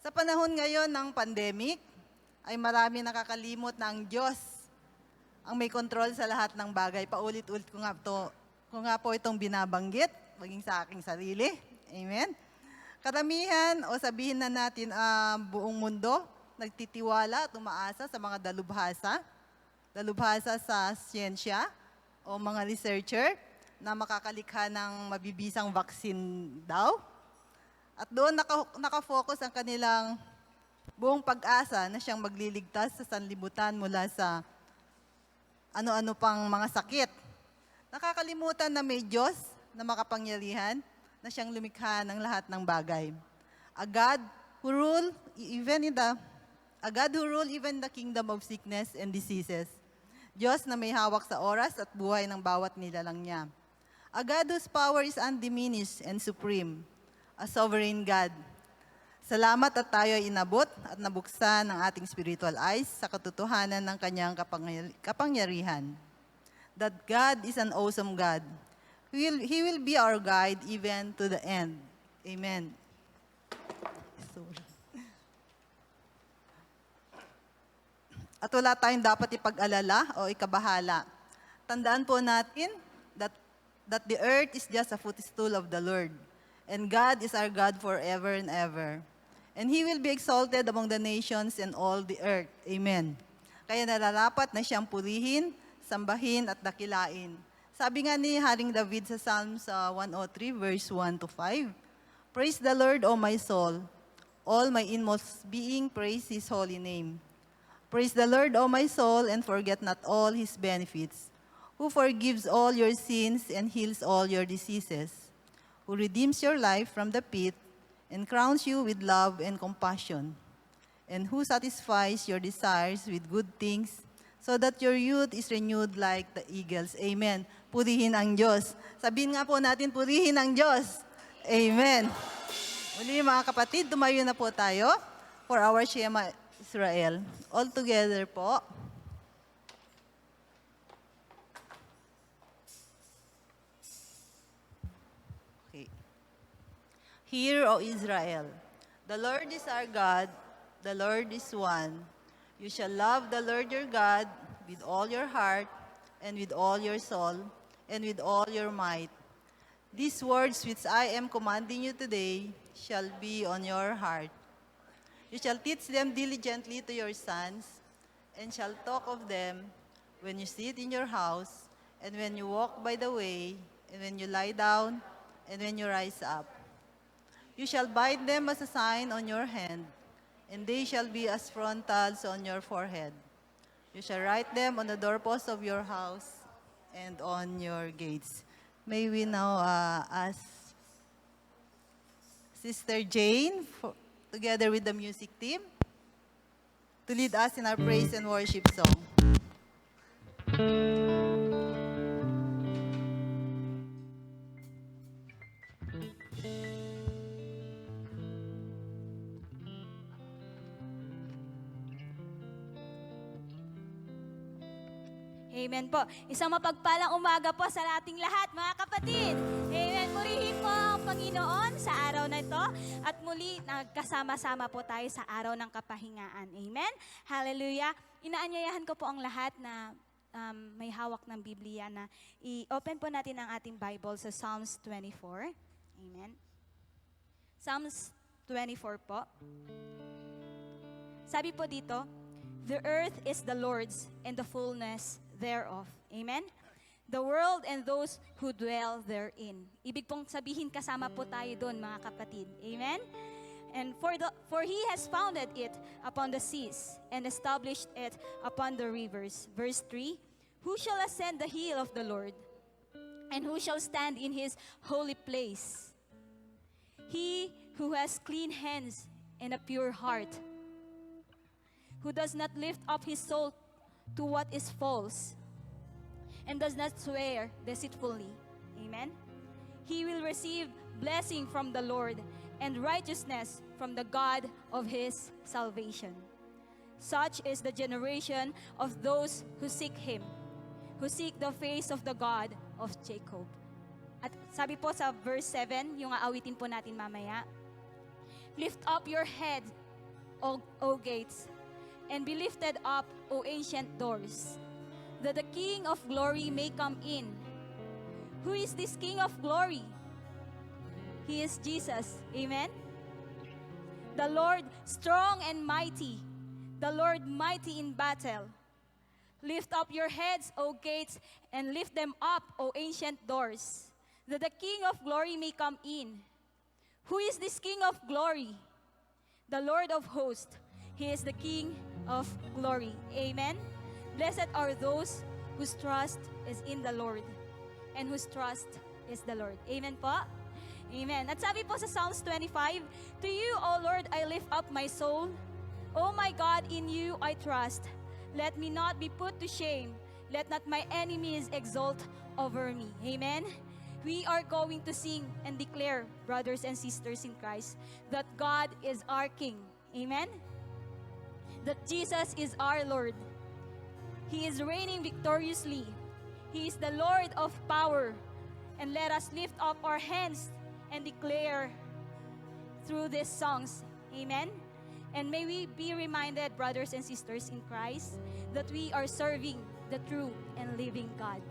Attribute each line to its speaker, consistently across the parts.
Speaker 1: Sa panahon ngayon ng pandemic, ay marami nakakalimot na ang Diyos ang may kontrol sa lahat ng bagay. Paulit-ulit ko nga po itong binabanggit, maging sa aking sarili. Amen. Karamihan o sabihin na natin buong mundo, nagtitiwala at umaasa sa mga dalubhasa sa siyensya o mga researcher na makakalikha ng mabibisang vaccine daw. At doon nakafocus ang kanilang buong pag-asa na siyang magliligtas sa sanlibutan mula sa ano-ano pang mga sakit. Nakakalimutan na may Diyos na makapangyarihan na siyang lumikha ng lahat ng bagay. A God who rule even the kingdom of sickness and diseases. Diyos na may hawak sa oras at buhay ng bawat nilalang niya. A God whose power is undiminished and supreme. A sovereign God. Salamat at tayo ay inabot at nabuksan ng ating spiritual eyes sa katotohanan ng kanyang kapangyarihan. That God is an awesome God. He will be our guide even to the end. Amen. At wala tayong dapat ipag-alala o ikabahala. Tandaan po natin that the earth is just a footstool of the Lord. And God is our God forever and ever. And He will be exalted among the nations and all the earth. Amen. Kaya nararapat na siyang purihin, sambahin at dakilain. Sabi nga ni Haring David sa Psalms 103 verse 1 to 5, Praise the Lord, O my soul. All my inmost being praise His holy name. Praise the Lord, O my soul, and forget not all His benefits, who forgives all your sins and heals all your diseases, who redeems your life from the pit and crowns you with love and compassion, and who satisfies your desires with good things, so that your youth is renewed like the eagles. Amen. Purihin ang Diyos. Sabihin nga po natin, purihin ang Diyos. Amen. Muli mga kapatid, tumayo na po tayo for our Shema Israel. All together po. Okay. Hear, O Israel, the Lord is our God, the Lord is one. You shall love the Lord your God with all your heart, and with all your soul, and with all your might. These words which I am commanding you today shall be on your heart. You shall teach them diligently to your sons, and shall talk of them when you sit in your house, and when you walk by the way, and when you lie down, and when you rise up. You shall bind them as a sign on your hand, and they shall be as frontals on your forehead. You shall write them on the doorposts of your house and on your gates. May we now ask Sister Jane, together with the music team, to lead us in our praise and worship song.
Speaker 2: Amen po. Isang mapagpalang umaga po sa ating lahat, mga kapatid. Amen. Purihin po ang Panginoon sa araw na ito. At muli, nagkasama-sama po tayo sa araw ng kapahingaan. Amen. Hallelujah. Inaanyayahan ko po ang lahat na may hawak ng Biblia na i-open po natin ang ating Bible sa Psalms 24. Amen. Psalms 24 po. Sabi po dito, The earth is the Lord's and the fullness thereof. Amen? The world and those who dwell therein. Ibig pong sabihin kasama po tayo doon, mga kapatid. Amen? And for He has founded it upon the seas and established it upon the rivers. Verse 3, Who shall ascend the hill of the Lord? And who shall stand in His holy place? He who has clean hands and a pure heart, who does not lift up his soul to what is false, and does not swear deceitfully. Amen? He will receive blessing from the Lord and righteousness from the God of his salvation. Such is the generation of those who seek Him, who seek the face of the God of Jacob. At sabi po sa verse 7, yung aawitin po natin mamaya, Lift up your head, O gates, and be lifted up, O ancient doors, that the King of glory may come in. Who is this King of glory? He is Jesus. Amen? The Lord strong and mighty, the Lord mighty in battle. Lift up your heads, O gates, and lift them up, O ancient doors, that the King of glory may come in. Who is this King of glory? The Lord of hosts. He is the King of glory. Amen? Blessed are those whose trust is in the Lord and whose trust is the Lord. Amen po? Amen. At sabi po sa Psalms 25, To you, O Lord, I lift up my soul. O my God, in you I trust. Let me not be put to shame. Let not my enemies exult over me. Amen? We are going to sing and declare, brothers and sisters in Christ, that God is our King. Amen? That Jesus is our Lord. He is reigning victoriously. He is the Lord of power. And let us lift up our hands and declare through these songs. Amen? And may we be reminded, brothers and sisters in Christ, that we are serving the true and living God.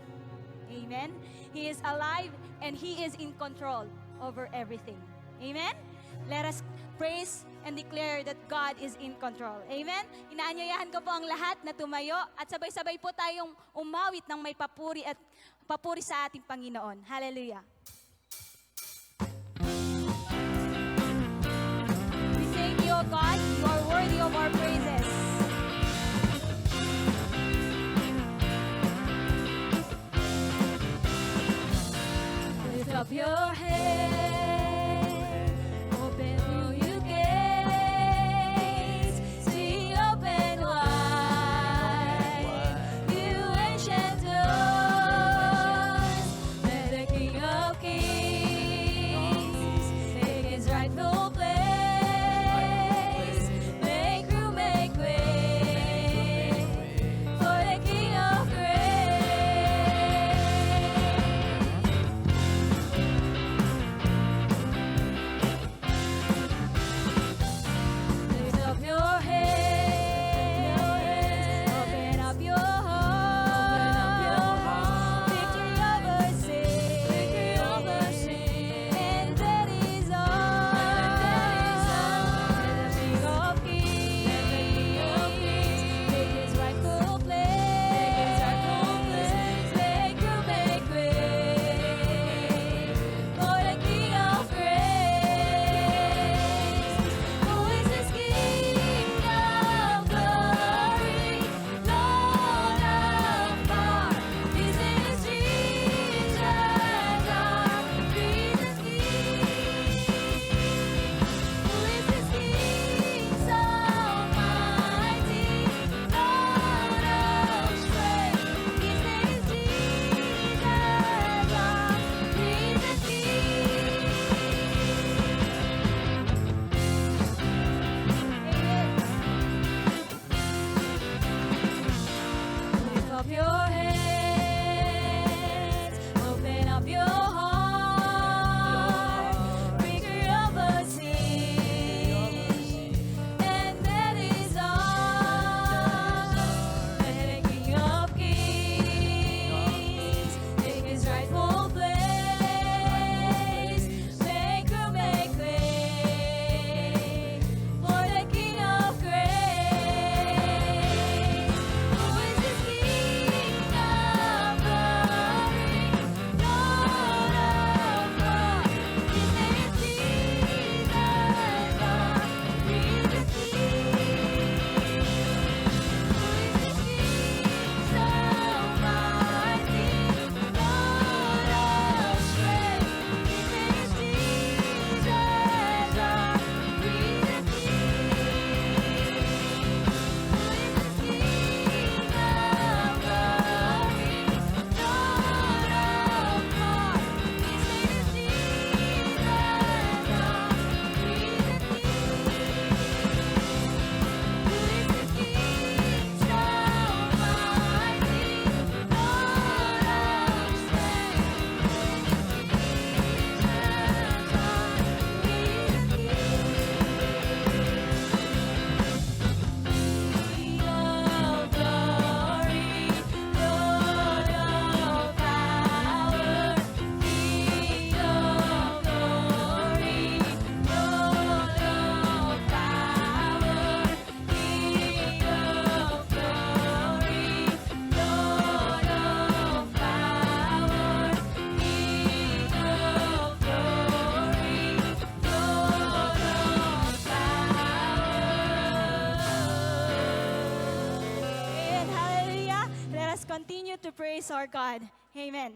Speaker 2: Amen? He is alive and He is in control over everything. Amen? Let us praise and declare that God is in control. Amen? Inaanyayahan ko po ang lahat na tumayo at sabay-sabay po tayong umawit ng may papuri sa ating Panginoon. Hallelujah. We thank you, O God. You are worthy of our praises. Lift up your head, open through you gates, see open wide, you ancient doors, let the King of Kings continue to praise our God. Amen.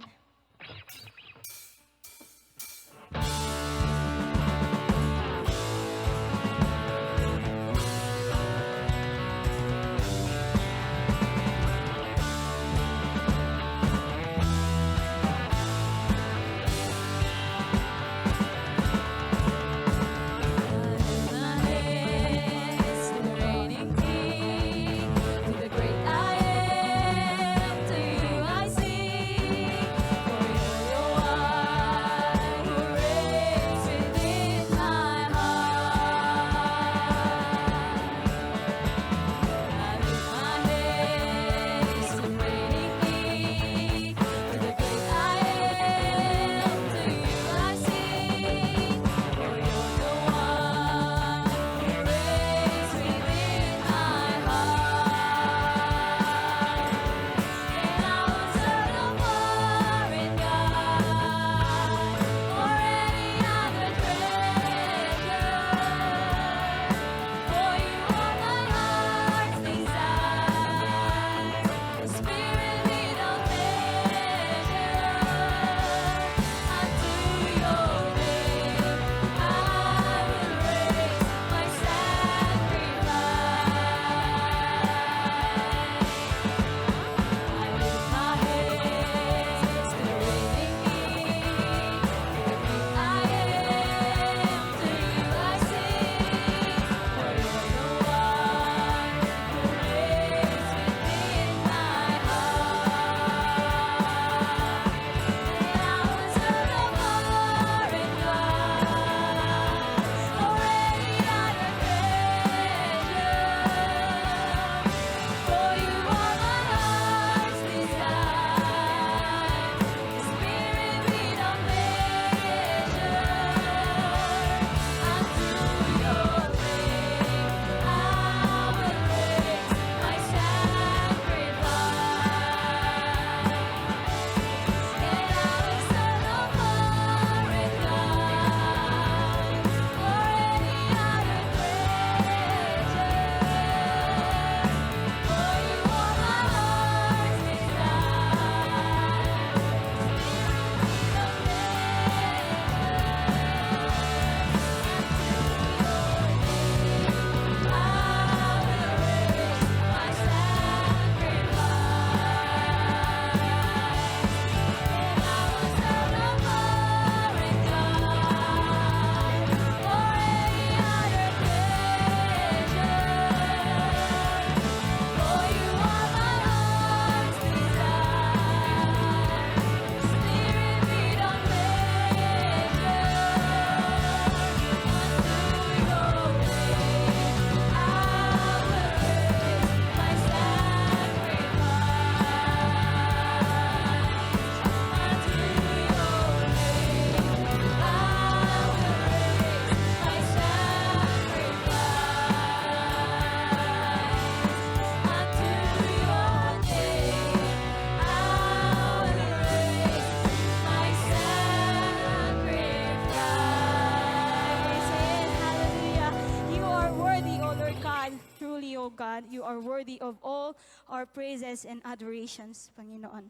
Speaker 2: O God, you are worthy of all our praises and adorations, Panginoon.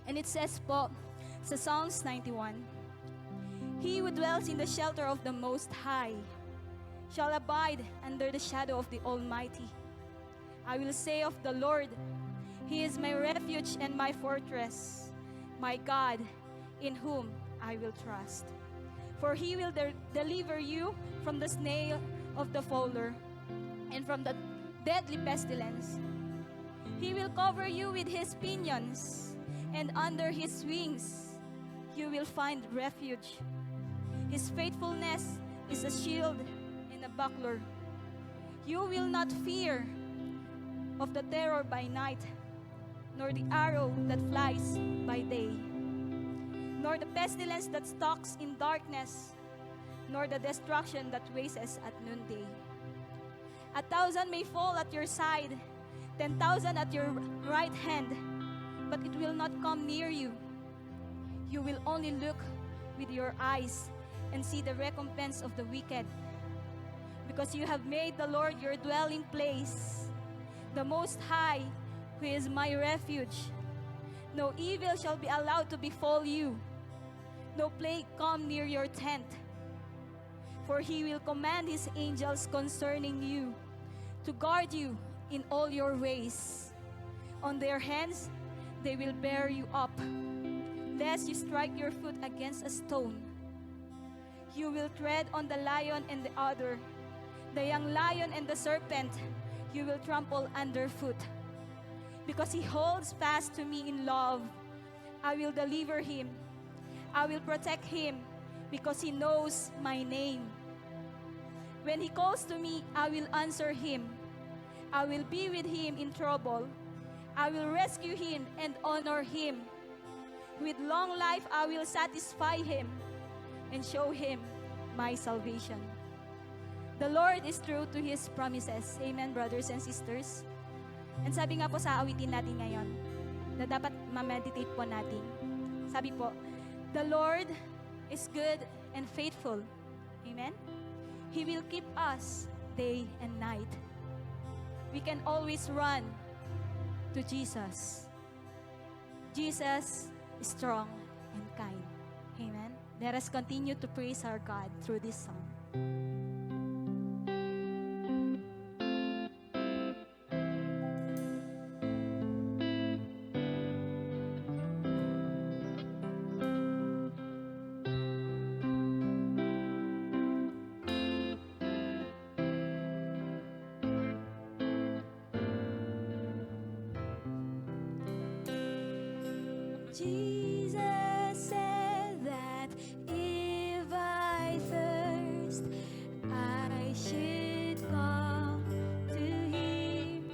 Speaker 2: And it says po sa Psalms 91, He who dwells in the shelter of the Most High shall abide under the shadow of the Almighty. I will say of the Lord, He is my refuge and my fortress, my God, in whom I will trust. For He will deliver you from the snare of the fowler and from the deadly pestilence. He will cover you with His pinions, and under His wings you will find refuge. His faithfulness is a shield and a buckler. You will not fear of the terror by night, nor the arrow that flies by day, nor the pestilence that stalks in darkness, nor the destruction that wastes at noonday. 1,000 may fall at your side, 10,000 at your right hand, but it will not come near you. You will only look with your eyes and see the recompense of the wicked, because you have made the Lord your dwelling place, the Most High, who is my refuge. No evil shall be allowed to befall you. No plague come near your tent. For he will command his angels concerning you, to guard you in all your ways. On their hands they will bear you up, lest you strike your foot against a stone. You will tread on the lion and the adder, the young lion and the serpent you will trample underfoot. Because he holds fast to me in love, I will deliver him. I will protect him, because he knows my name. When he calls to me, I will answer him. I will be with him in trouble. I will rescue him and honor him. With long life I will satisfy him and show him my salvation. The Lord is true to His promises. Amen, brothers and sisters. And sabi nga po sa awitin natin ngayon, na dapat ma-meditate po natin. Sabi po, the Lord is good and faithful. Amen? He will keep us day and night. We can always run to Jesus. Jesus is strong and kind. Amen? Let us continue to praise our God through this song. Jesus said that if I thirst, I should come to Him.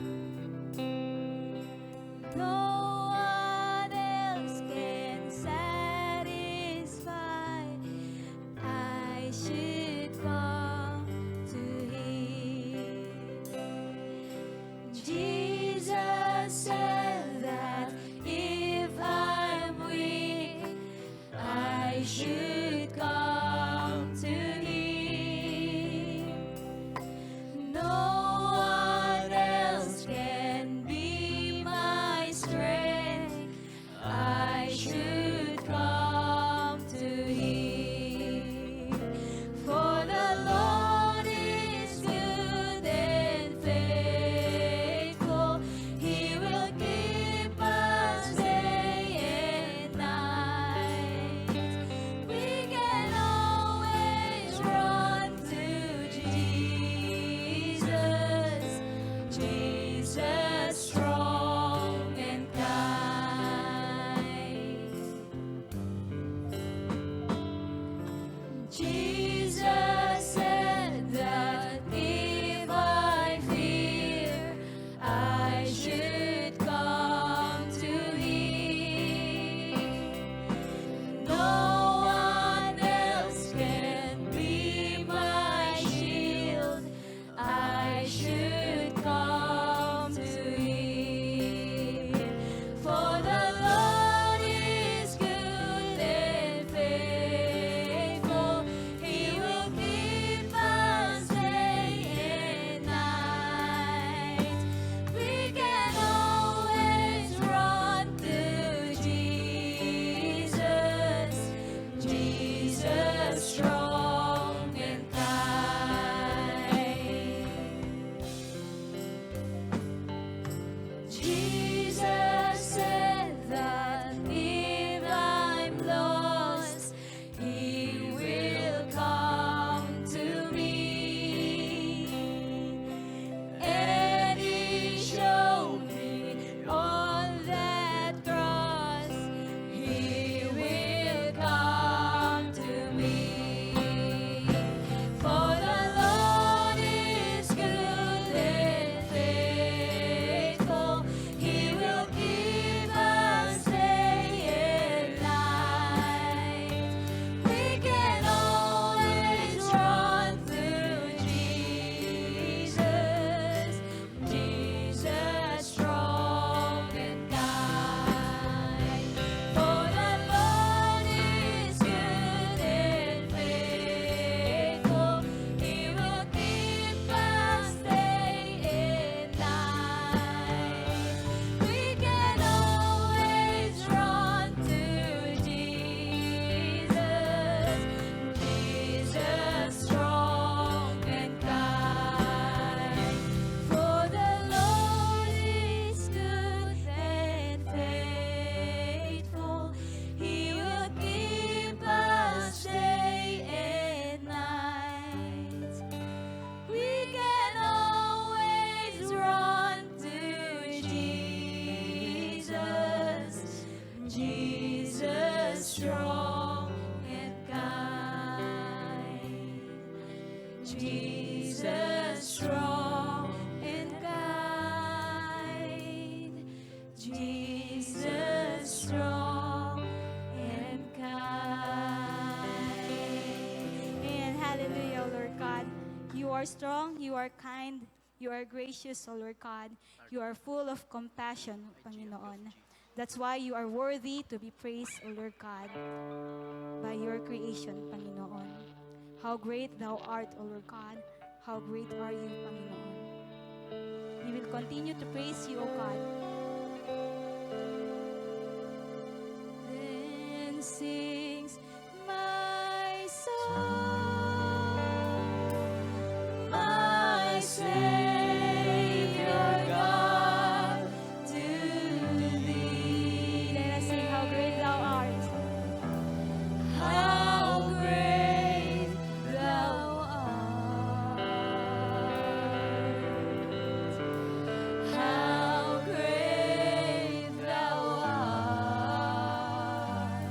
Speaker 2: No one else can satisfy. I should come to Him. Jesus said that if I'm weak, I should come to Him. Jesus strong and kind, Jesus strong and kind. And hallelujah, Lord God. You are strong, you are kind, you are gracious, O Lord God. You are full of compassion, Panginoon. That's why you are worthy to be praised, O Lord God, by your creation, Panginoon. How great thou art, O Lord God. How great are you, Panginoon. We will continue to praise you, O God. Then sings my soul, my Savior God, to thee. Let us sing how great thou art. How great thou art. How great thou art.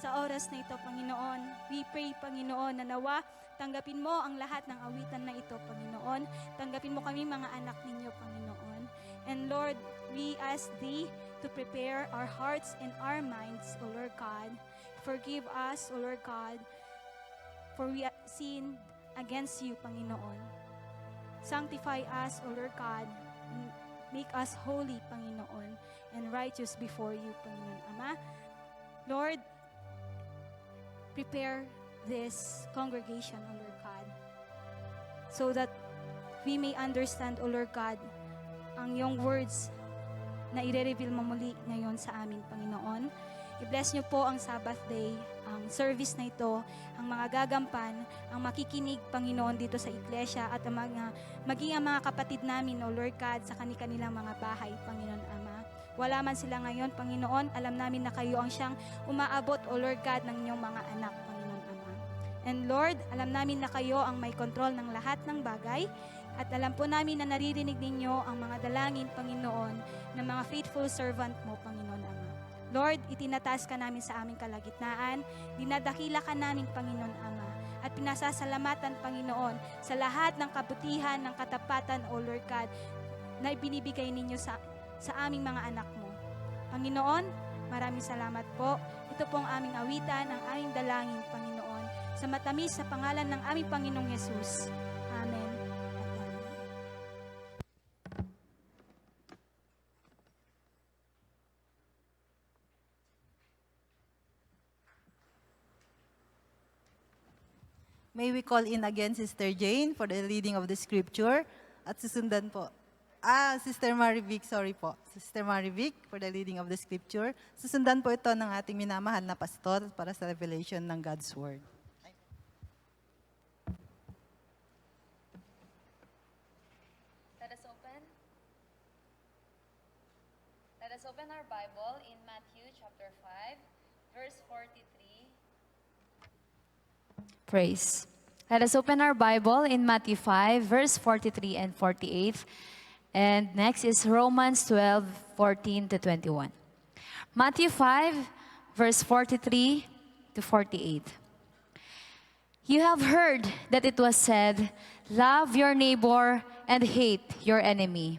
Speaker 2: sa oras na ito, Panginoon. We pray, Panginoon, na nawa tanggapin mo ang lahat ng awitan na ito, Panginoon. Tanggapin mo kami mga anak ninyo, Panginoon. And Lord, we ask Thee to prepare our hearts and our minds, O Lord God. Forgive us, O Lord God, for we have sinned against You, Panginoon. Sanctify us, O Lord God, and make us holy, Panginoon, and righteous before You, Panginoon Ama. Lord, prepare this congregation, O Lord God, so that we may understand, O Lord God, ang Iyong words na i-reveal mo muli ngayon sa amin, Panginoon. I-bless niyo po ang Sabbath day, ang service na ito, ang mga gagampan, ang makikinig, Panginoon, dito sa iglesia at ang maging ang mga kapatid namin, O Lord God, sa kanilang mga bahay, Panginoon Ama. Wala man sila ngayon, Panginoon, alam namin na kayo ang siyang umaabot, O Lord God, ng inyong mga anak, Panginoon Ama. And Lord, alam namin na kayo ang may kontrol ng lahat ng bagay at alam po namin na naririnig ninyo ang mga dalangin, Panginoon, ng mga faithful servant mo, Panginoon Ama. Lord, itinataas ka namin sa aming kalagitnaan, dinadakila ka namin, Panginoon Ama, at pinasasalamatan, Panginoon, sa lahat ng kabutihan, ng katapatan, O Lord God, na ibinibigay ninyo sa aming mga anak mo. Panginoon, maraming salamat po. Ito po ang aming awitan, ang aming dalangin, Panginoon, sa matamis sa pangalan ng aming Panginoong Yesus. Amen.
Speaker 1: May we call in again Sister Jane for the reading of the scripture. At susundan po. Sister Marivic, sorry po. Sister Marivic for the reading of the scripture. Susundan po ito ng ating minamahal na pastor para sa revelation ng God's Word.
Speaker 3: Let us open our Bible in Matthew chapter 5, verse 43. Praise. Let us open our Bible in Matthew 5, verse 43 and 48. And next is Romans 12, 14 to 21. Matthew 5, verse 43 to 48. You have heard that it was said, love your neighbor and hate your enemy.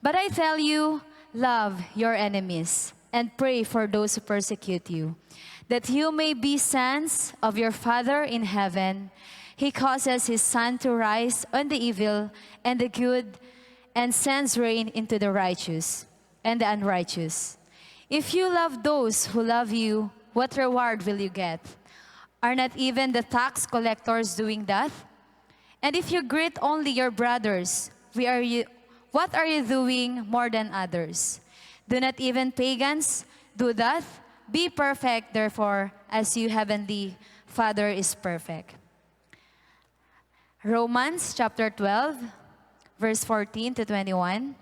Speaker 3: But I tell you, love your enemies and pray for those who persecute you, that you may be sons of your Father in heaven. He causes his sun to rise on the evil and the good, and sends rain into the righteous and the unrighteous. If you love those who love you, what reward will you get? Are not even the tax collectors doing that? And if you greet only your brothers, what are you doing more than others? Do not even pagans do that? Be perfect, therefore, as your heavenly Father is perfect. Romans chapter 12, verse 14 to 21.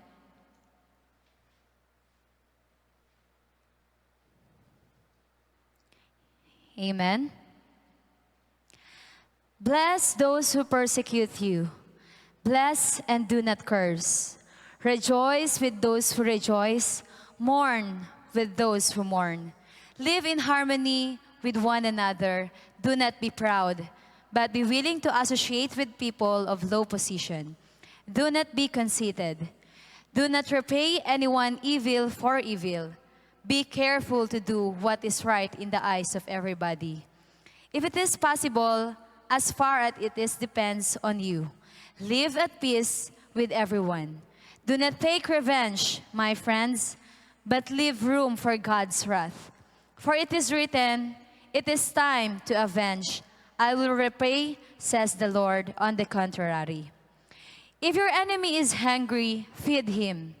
Speaker 3: Amen. Bless those who persecute you. Bless and do not curse. Rejoice with those who rejoice. Mourn with those who mourn. Live in harmony with one another. Do not be proud, but be willing to associate with people of low position. Do not be conceited. Do not repay anyone evil for evil. Be careful to do what is right in the eyes of everybody. If it is possible, as far as it is depends on you, live at peace with everyone. Do not take revenge, my friends, but leave room for God's wrath. For it is written, it is time to avenge. I will repay, says the Lord, on the contrary. If your enemy is hungry, feed him.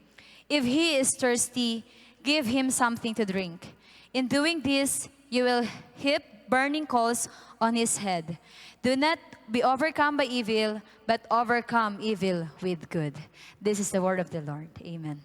Speaker 3: If he is thirsty, give him something to drink. In doing this, you will heap burning coals on his head. Do not be overcome by evil, but overcome evil with good. This is the word of the Lord. Amen.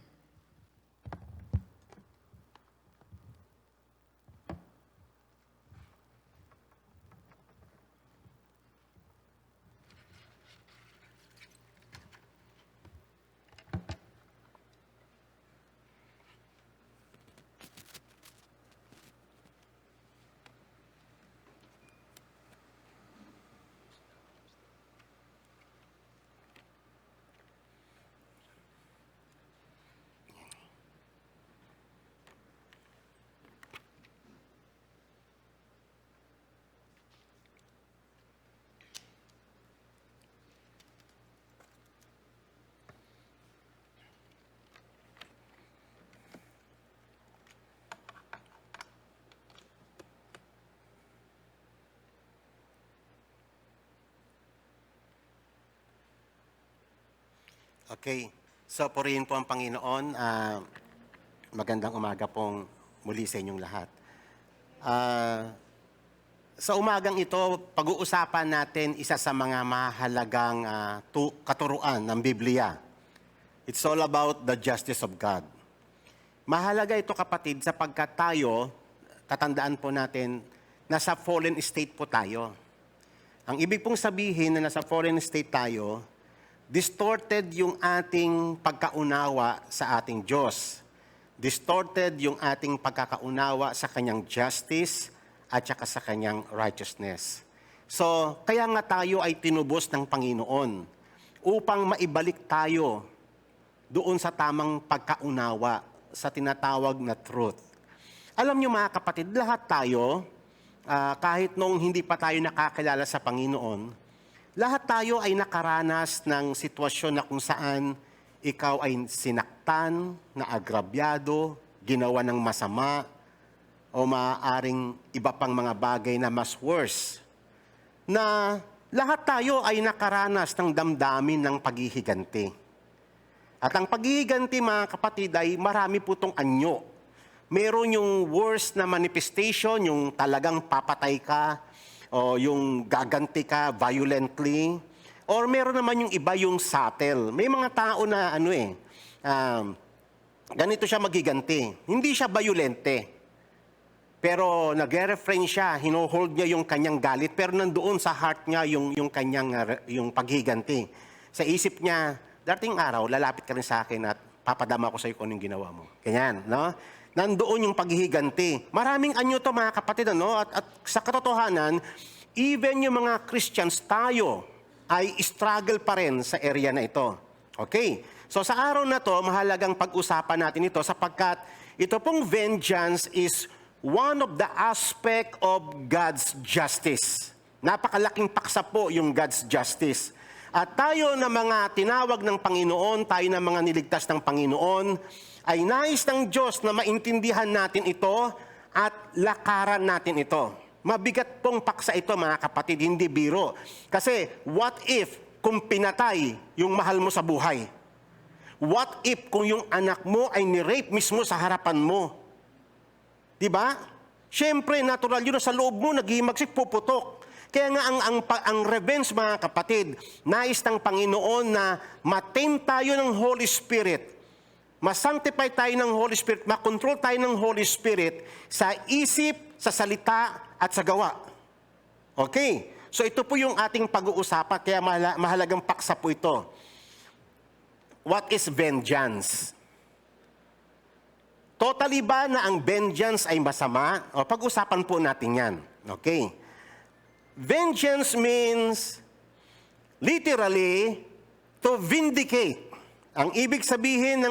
Speaker 4: Okay. So, purihin po ang Panginoon. Magandang umaga pong muli sa inyong lahat. Sa umagang ito, pag-uusapan natin isa sa mga mahalagang katuruan ng Biblia. It's all about the justice of God. Mahalaga ito, kapatid, sapagkat tayo, tatandaan po natin, nasa fallen state po tayo. Ang ibig pong sabihin na nasa fallen state tayo, distorted yung ating pagkaunawa sa ating Diyos. Distorted yung ating pagkakaunawa sa Kanyang justice at saka sa Kanyang righteousness. So, kaya nga tayo ay tinubos ng Panginoon upang maibalik tayo doon sa tamang pagkaunawa sa tinatawag na truth. Alam niyo mga kapatid, lahat tayo, kahit noong hindi pa tayo nakakilala sa Panginoon, lahat tayo ay nakaranas ng sitwasyon na kung saan ikaw ay sinaktan, naagrabyado, ginawa ng masama, o maaaring iba pang mga bagay na mas worse. Na lahat tayo ay nakaranas ng damdamin ng paghihiganti. At ang paghihiganti, mga kapatid, ay marami po itong anyo. Meron yung worst na manifestation, yung talagang papatay ka, o yung gaganti ka violently, or meron naman yung iba yung subtle. May mga tao na ganito siya magiganti. Hindi siya violente. Pero nag-refrain siya, hinohold niya yung kanyang galit, pero nandoon sa heart niya yung kanyang yung paghiganti. Sa isip niya, dating araw, lalapit ka rin sa akin at papadama ko sa iyo kung anong ginawa mo. Ganyan, no? Nandoon yung paghihiganti. Maraming anyo to mga kapatid, ano? At sa katotohanan, even yung mga Christians tayo ay struggle pa rin sa area na ito. Okay? So sa araw na to, mahalagang pag-usapan natin ito sapagkat ito pong vengeance is one of the aspect of God's justice. Napakalaking paksa po yung God's justice. At tayo na mga tinawag ng Panginoon, tayo na mga niligtas ng Panginoon, ay nais ng Diyos na maintindihan natin ito at lakaran natin ito. Mabigat pong paksa ito, mga kapatid, hindi biro. Kasi what if kung pinatay yung mahal mo sa buhay? What if kung yung anak mo ay ni-rape mismo sa harapan mo? Diba? Siyempre, natural yun sa loob mo, naghihimagsik, puputok. Kaya nga ang revenge, mga kapatid, nais ng Panginoon na ma-tame tayo ng Holy Spirit. Ma-sanctify tayo ng Holy Spirit, ma-control tayo ng Holy Spirit sa isip, sa salita, at sa gawa. Okay? So ito po yung ating pag-uusapan, kaya mahalagang paksa po ito. What is vengeance? Totally ba na ang vengeance ay masama? O, pag-usapan po natin yan. Okay? Vengeance means literally to vindicate. Ang ibig sabihin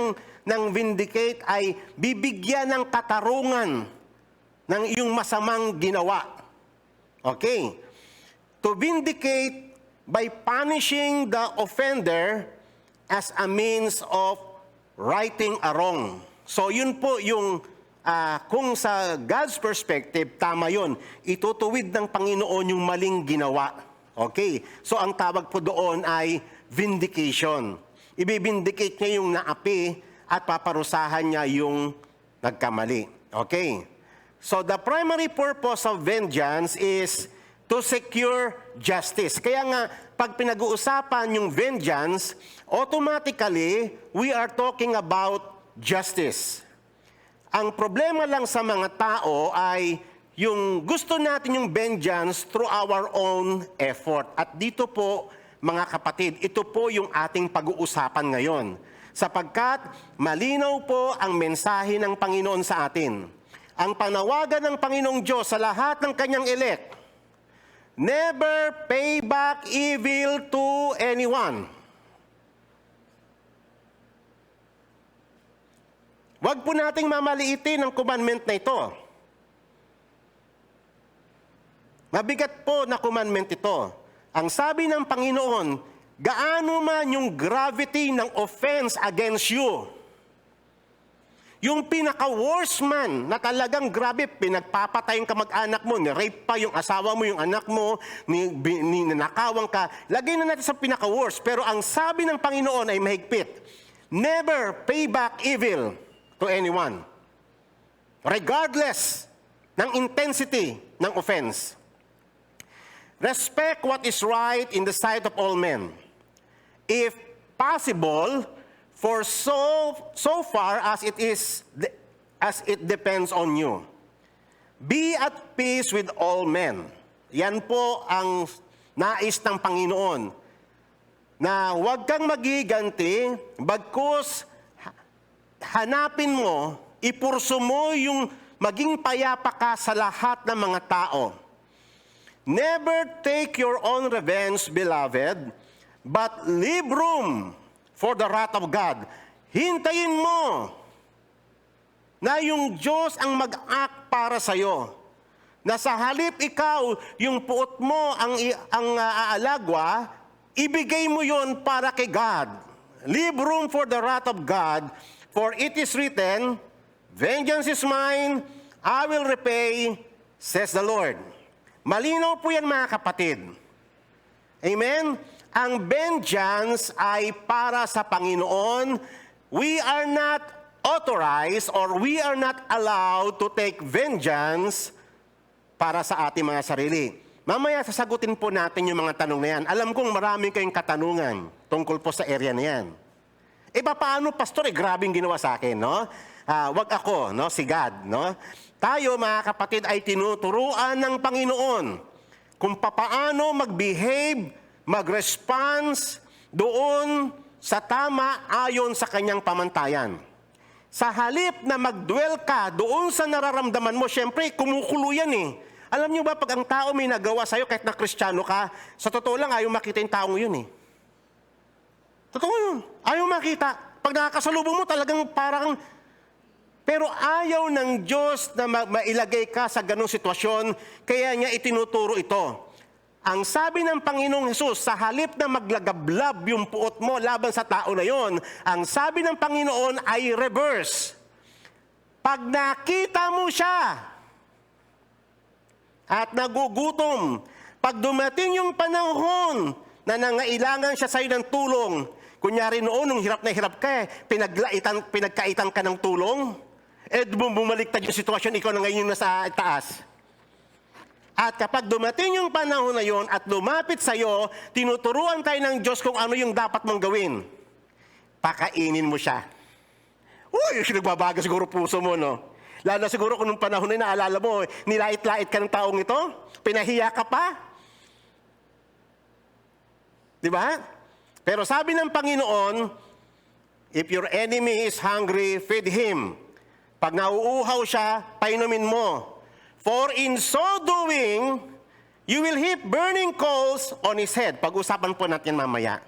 Speaker 4: ng vindicate ay bibigyan ng katarungan ng iyong masamang ginawa. Okay? To vindicate by punishing the offender as a means of righting a wrong. So yun po yung, kung sa God's perspective, tama yun. Itutuwid ng Panginoon yung maling ginawa. Okay? So ang tawag po doon ay vindication. Ibibindicate niya yung naapi at paparusahan niya yung nagkamali. Okay? So the primary purpose of vengeance is to secure justice. Kaya nga, pag pinag-uusapan yung vengeance, automatically, we are talking about justice. Ang problema lang sa mga tao ay yung gusto natin yung vengeance through our own effort. At dito po, mga kapatid, ito po yung ating pag-uusapan ngayon. Sapagkat malinaw po ang mensahe ng Panginoon sa atin. Ang panawagan ng Panginoong Diyos sa lahat ng kanyang elect, never pay back evil to anyone. Huwag po nating mamaliitin ang commandment na ito. Mabigat po na commandment ito. Ang sabi ng Panginoon, gaano man yung gravity ng offense against you, Yung pinaka-worst man na talagang grabe, pinagpapatay yung kamag-anak mo, ni-rape pa yung asawa mo, yung anak mo, ninakawang ka, lagay na natin sa pinaka-worst. Pero ang sabi ng Panginoon ay mahigpit, never pay back evil to anyone, regardless ng intensity ng offense. Respect what is right in the sight of all men. If possible, for so far as it depends on you. Be at peace with all men. Yan po ang nais ng Panginoon. Na huwag kang magiganti, bagkus hanapin mo, ipurso mo yung maging payapa ka sa lahat ng mga tao. Never take your own revenge, beloved, but leave room for the wrath of God. Hintayin mo na yung Diyos ang mag-act para sa'yo. Na sa halip ikaw, yung puot mo ang aalagwa, ibigay mo yon para kay God. Leave room for the wrath of God, for it is written, vengeance is mine, I will repay, says the Lord. Malinaw po yan mga kapatid. Amen? Ang vengeance ay para sa Panginoon. We are not authorized or we are not allowed to take vengeance para sa ating mga sarili. Mamaya sasagutin po natin yung mga tanong na yan. Alam kong maraming kayong katanungan tungkol po sa area na yan. Paano, pastor? Grabing ginawa sa akin, no? Wag ako, no? Si God, no? Tayo, mga kapatid, ay tinuturuan ng Panginoon kung papaano mag-behave, mag-response doon sa tama ayon sa kanyang pamantayan. Sa halip na mag-dwell ka doon sa nararamdaman mo, syempre, kumukulo yan eh. Alam niyo ba, pag ang tao may nagawa sa'yo, kahit na Kristiyano ka, sa totoo lang, ayaw makita yung taong yun eh. Totoo yun. Ayaw makita. Pag nakakasalubong mo, talagang parang... Pero ayaw ng Diyos na mailagay ka sa ganong sitwasyon, kaya niya itinuturo ito. Ang sabi ng Panginoong Hesus, sa halip na maglagablab yung puot mo laban sa tao na yon, ang sabi ng Panginoon ay reverse. Pag nakita mo siya at nagugutom, pag dumating yung panahon na nangailangan siya sa'yo ng tulong, kunyari noon, nung hirap na hirap ka, pinagkaitan ka ng tulong, bumaliktad yung sitwasyon, ikaw na ngayon nasa taas. At kapag dumating yung panahon na yon at lumapit sa'yo, tinuturuan tayo ng Diyos kung ano yung dapat mong gawin. Pakainin mo siya. Uy, nagbabaga siguro puso mo, no? Lalo siguro kung nung panahon na naalala mo, nilait-lait ka ng taong ito, pinahiya ka pa. Di ba? Pero sabi ng Panginoon, if your enemy is hungry, feed him. Pag nauuhaw siya, painumin mo. For in so doing, you will heap burning coals on his head. Pag-usapan po natin mamaya.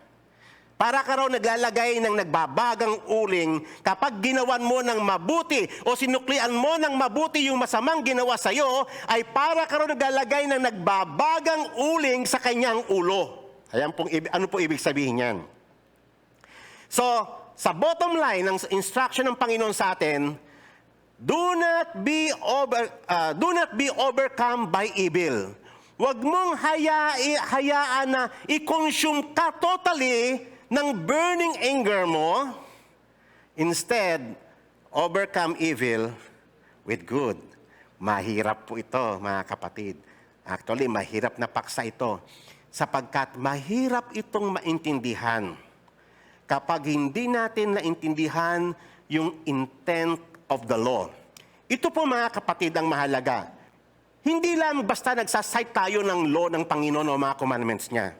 Speaker 4: Para ka raw naglalagay ng nagbabagang uling kapag ginawan mo ng mabuti o sinuklian mo ng mabuti yung masamang ginawa sa iyo, ay para ka raw naglalagay ng nagbabagang uling sa kanyang ulo. Ayan pong, ano po ibig sabihin yan? So, sa bottom line ng instruction ng Panginoon sa atin, do not be overcome by evil. Huwag mong hayaan na i-consume ka totally ng burning anger mo. Instead, overcome evil with good. Mahirap po ito, mga kapatid. Actually, mahirap na paksa ito. Sapagkat mahirap itong maintindihan kapag hindi natin naintindihan yung intent of the law. Ito po mga kapatid ang mahalaga. Hindi lang basta nagsasite tayo ng law ng Panginoon o mga commandments niya.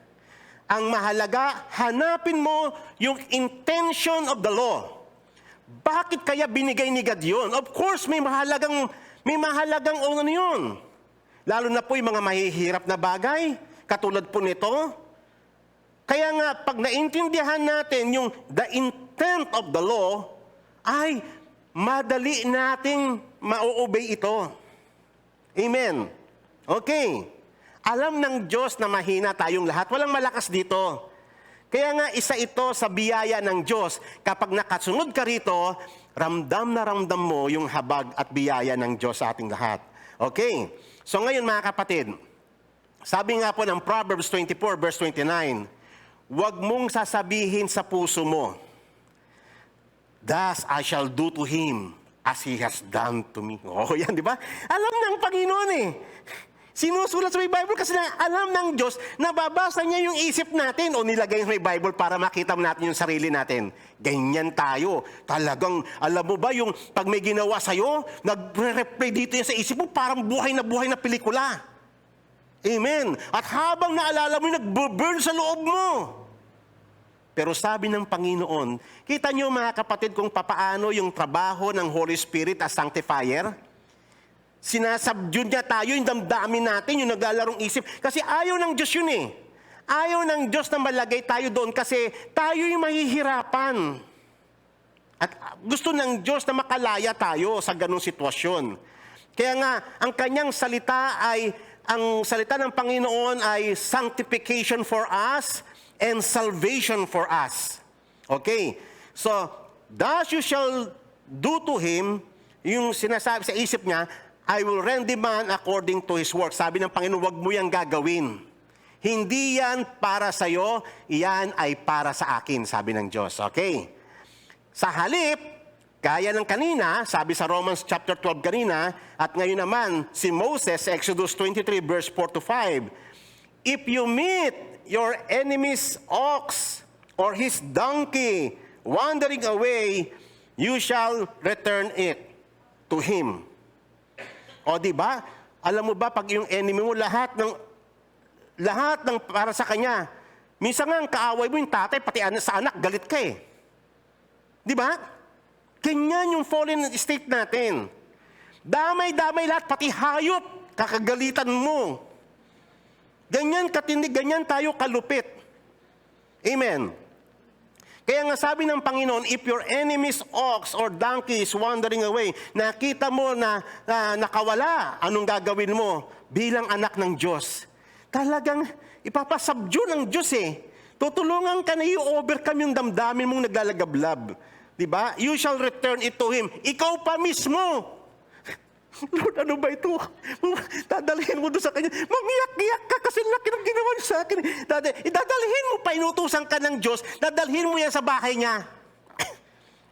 Speaker 4: Ang mahalaga, hanapin mo yung intention of the law. Bakit kaya binigay ni God yun? Of course, may mahalagang ano yun. Lalo na po yung mga mahihirap na bagay, katulad po nito. Kaya nga, pag naintindihan natin yung the intent of the law, ay madali nating ma-obey ito. Amen. Okay. Alam ng Diyos na mahina tayong lahat. Walang malakas dito. Kaya nga isa ito sa biyaya ng Diyos. Kapag nakasunod ka rito, ramdam na ramdam mo yung habag at biyaya ng Diyos sa ating lahat. Okay? So ngayon mga kapatid, sabi nga po ng Proverbs 24 verse 29, huwag mong sasabihin sa puso mo, thus I shall do to him as he has done to me. Oh, yan, di ba? Alam ng Panginoon eh. Sinusulat sa may Bible kasi alam ng Diyos, nababasa niya yung isip natin o nilagay sa may Bible para makita natin yung sarili natin. Ganyan tayo. Talagang, alam mo ba yung pag may ginawa sa'yo, nagre-replay dito yan sa isip mo, parang buhay na pelikula. Amen. At habang naalala mo, nag-burn sa loob mo. Pero sabi ng Panginoon, kita niyo mga kapatid kung papaano yung trabaho ng Holy Spirit as sanctifier? Sinasubdue niya tayo, yung damdamin natin, yung naglalarong isip. Kasi ayaw ng Diyos yun eh. Ayaw ng Diyos na malagay tayo doon kasi tayo yung mahihirapan. At gusto ng Diyos na makalaya tayo sa ganung sitwasyon. Kaya nga, ang kanyang salita ang salita ng Panginoon ay sanctification for us and salvation for us. Okay? So, thus you shall do to him, yung sinasabi sa isip niya, I will rend the man according to his work. Sabi ng Panginoon, huwag mo yang gagawin. Hindi yan para sa'yo, yan ay para sa akin, sabi ng Diyos. Okay? Sa halip, gaya ng kanina, sabi sa Romans chapter 12 kanina, at ngayon naman, si Moses, Exodus 23 verse 4 to 5, if you meet your enemy's ox or his donkey wandering away, you shall return it to him. O di ba? Alam mo ba pag yung enemy mo lahat ng para sa kanya. Minsan nga ang kaaway mo yung tatay pati sa anak galit ka eh. Di ba? Ganyan yung fallen state natin. Damay-damay lahat pati hayop kakagalitan mo. Ganyan katindi, ganyan tayo kalupit. Amen. Kaya nga sabi ng Panginoon, if your enemy's ox or donkey is wandering away, nakita mo na nakawala, anong gagawin mo bilang anak ng Diyos? Talagang ipapasubdue ng Diyos eh. Tutulungan ka na i-overcome yung damdamin mong naglalagablab. Diba? You shall return it to him. Ikaw pa mismo. Lord, ano ba ito? Dadalhin mo doon sa kanya. Mamiyak-iyak ka kasi laki ng ginawa niya sa akin. Dadalhin mo pa, inutusan ka ng Diyos, dadalhin mo yan sa bahay niya.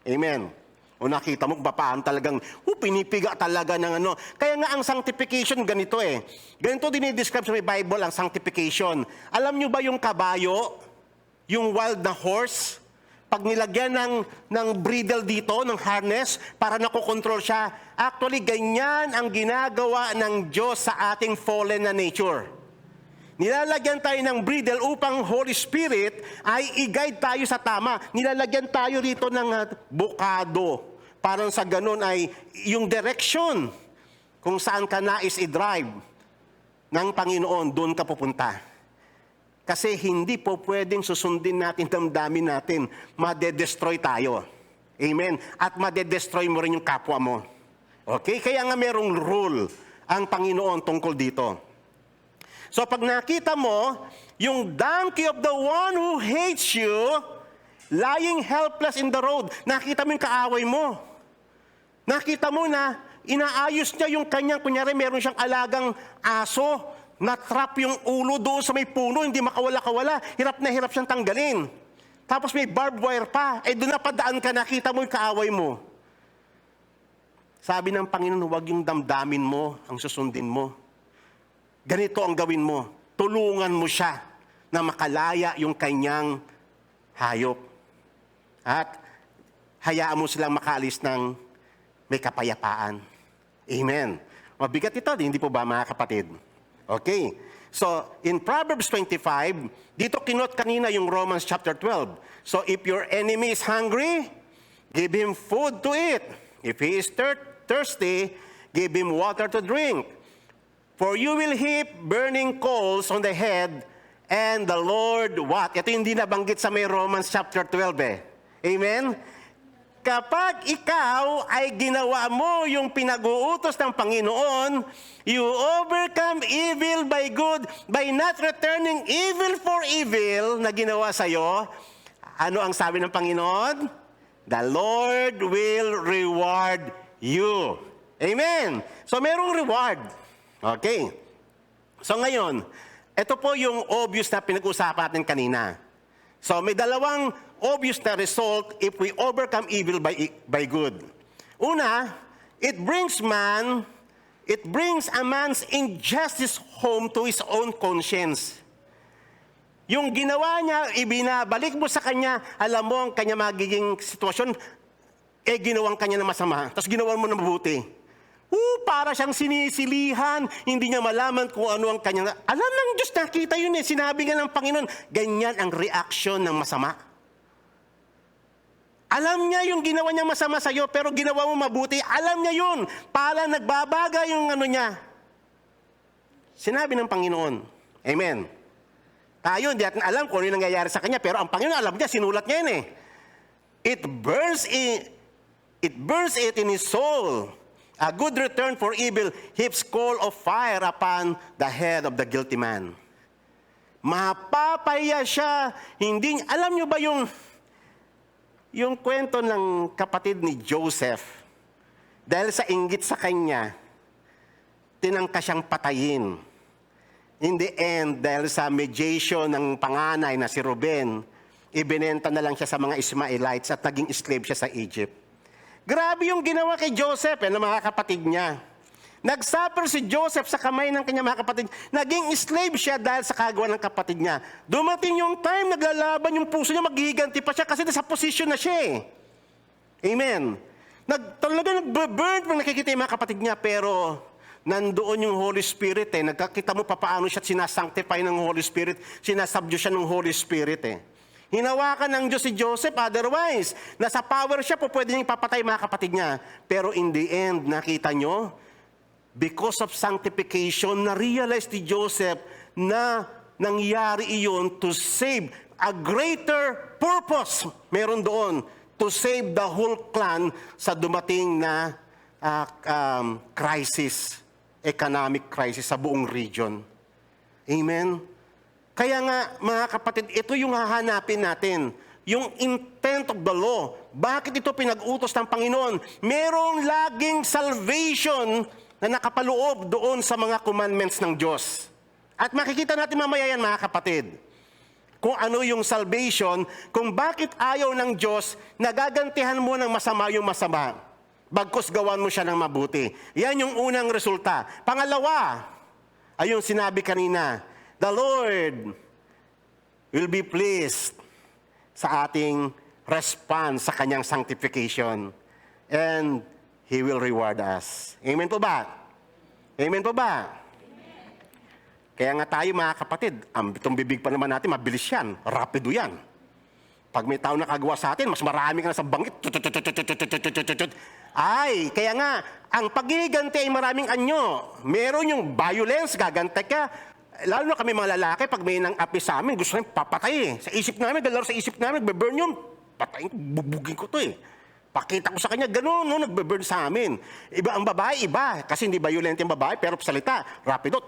Speaker 4: Amen. O nakita mo kung paano talagang pinipiga talaga ng ano. Kaya nga ang sanctification ganito eh. Ganito din i-describe sa may Bible ang sanctification. Alam nyo ba yung kabayo, yung wild na horse, pag nilagyan ng bridle dito, ng harness, para nakokontrol siya, actually, ganyan ang ginagawa ng Diyos sa ating fallen na nature. Nilalagyan tayo ng bridle upang Holy Spirit ay i-guide tayo sa tama. Nilalagyan tayo rito ng bukado. Parang sa ganun ay yung direction kung saan ka nais i-drive ng Panginoon, doon ka pupunta. Kasi hindi po pwedeng susundin natin, damdamin natin, madedestroy tayo. Amen? At madedestroy mo rin yung kapwa mo. Okay? Kaya nga merong rule ang Panginoon tungkol dito. So pag nakita mo, yung donkey of the one who hates you, lying helpless in the road, nakita mo yung kaaway mo. Nakita mo na inaayos niya yung kanyang, kunyari meron siyang alagang aso, na-trap yung ulo doon sa may puno, hindi makawala-kawala. Hirap na hirap siyang tanggalin. Tapos may barbed wire pa. Doon napadaan ka, nakita mo yung kaaway mo. Sabi ng Panginoon, huwag yung damdamin mo, ang susundin mo. Ganito ang gawin mo. Tulungan mo siya na makalaya yung kanyang hayop. At hayaan mo silang makaalis ng may kapayapaan. Amen. Mabigat ito, hindi po ba mga kapatid? Okay. So, in Proverbs 25, dito kinot kanina yung Romans chapter 12. So, if your enemy is hungry, give him food to eat. If he is thirsty, give him water to drink. For you will heap burning coals on the head, and the Lord what? Ito yung hindi nabanggit sa may Romans chapter 12 eh. Amen? Kapag ikaw ay ginawa mo yung pinag-uutos ng Panginoon, you overcome evil by good, by not returning evil for evil na ginawa sa'yo. Ano ang sabi ng Panginoon? the Lord will reward you. Amen. So merong reward. Okay. So ngayon, ito po yung obvious na pinag-usapan natin kanina. So may dalawang obvious na result if we overcome evil by good. Una, it brings a man's injustice home to his own conscience. Yung ginawa niya, ibinabalik mo sa kanya, alam mo ang kanya magiging sitwasyon, ginawang kanya na masama, tapos ginawa mo na mabuti. Para siyang sinisilihan, hindi niya malaman kung ano ang kanya. Alam ng Diyos, nakita yun sinabi nga ng Panginoon, ganyan ang reaksyon ng masama. Alam niya yung ginawa niya masama sa iyo, pero ginawa mo mabuti. Alam niya yun. Pala nagbabaga yung ano niya. Sinabi ng Panginoon. Amen. Tayo, hindi natin alam kung ano yung nangyayari sa kanya, pero ang Panginoon alam niya, sinulat niya yun It burns it in his soul. A good return for evil heaps coal of fire upon the head of the guilty man. Mapapaya siya. Hindi, alam niyo ba yung kwento ng kapatid ni Joseph, dahil sa inggit sa kanya, tinangka siyang patayin. In the end, dahil sa mediation ng panganay na si Ruben, ibinenta na lang siya sa mga Ismaelites at naging slave siya sa Egypt. Grabe yung ginawa kay Joseph ng mga kapatid niya. Nagsuffer si Joseph sa kamay ng kanyang mga kapatid. Naging slave siya dahil sa kagawa ng kapatid niya. Dumating yung time, naglalaban yung puso niya, maghihiganti pa siya kasi nasa position na siya Amen. Talaga nagbe-burn pag nakikita yung mga kapatid niya, pero nandoon yung Holy Spirit Nagkakita mo pa paano siya sinasanctify ng Holy Spirit, sinasubdue siya ng Holy Spirit Hinawakan ng Diyos si Joseph, otherwise, nasa power siya po, pwede niyang ipapatay mga kapatid niya. Pero in the end, nakita nyo, because of sanctification, na-realize ni Joseph na nangyari iyon to save a greater purpose. Meron doon, to save the whole clan sa dumating na crisis, economic crisis sa buong region. Amen? Kaya nga, mga kapatid, ito yung hahanapin natin. Yung intent of the law. Bakit ito pinag-utos ng Panginoon? Merong laging salvation na nakapaloob doon sa mga commandments ng Diyos. At makikita natin mamaya yan, mga kapatid, kung ano yung salvation, kung bakit ayaw ng Diyos, nagagantihan mo ng masama yung masama, bagkus gawan mo siya ng mabuti. Yan yung unang resulta. Pangalawa, ay yung sinabi kanina, the Lord will be pleased sa ating response sa kanyang sanctification. And He will reward us. Amen po ba? Amen po ba? Amen. Kaya nga tayo mga kapatid, itong bibig pa naman natin, mabilis yan, rapido yan. Pag may tao nakagawa sa atin, mas marami ka na sa bangit. Ay, kaya nga, ang paghiganti ay maraming anyo. Meron yung violence, gagante ka. Lalo na kami mga lalaki, pag may nang api sa amin, gusto namin papatay Sa isip namin, dalaro sa isip namin, nagbe-burn yun. Patayin ko, bubugin ko to Pakita ko sa kanya, gano'n, nagbe-burn sa amin. Iba ang babae, iba. Kasi hindi violent yung babae, pero salita, rapido.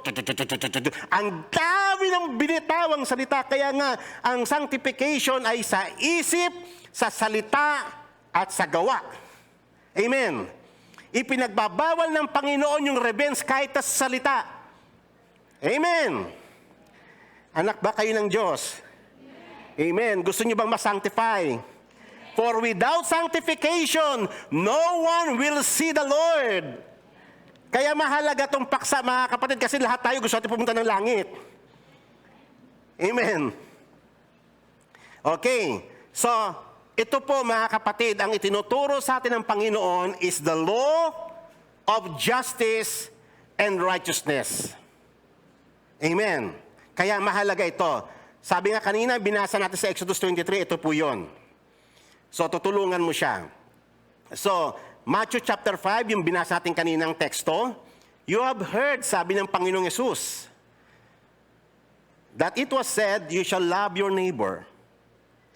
Speaker 4: Ang dami ng binitawang salita. Kaya nga, ang sanctification ay sa isip, sa salita, at sa gawa. Amen. Ipinagbabawal ng Panginoon yung revenge kahit sa salita. Amen. Anak ba kayo ng Diyos? Amen. Gusto niyo bang ma-sanctify? For without sanctification, no one will see the Lord. Kaya mahalaga itong paksa, mga kapatid, kasi lahat tayo gusto natin pumunta ng langit. Amen. Okay. So, ito po mga kapatid, ang itinuturo sa atin ng Panginoon is the law of justice and righteousness. Amen. Kaya mahalaga ito. Sabi nga kanina, binasa natin sa Exodus 23, ito po yun. So, tutulungan mo siya. So, Matthew chapter 5, yung binasa natin kaninang teksto, you have heard, sabi ng Panginoong Yesus, that it was said, you shall love your neighbor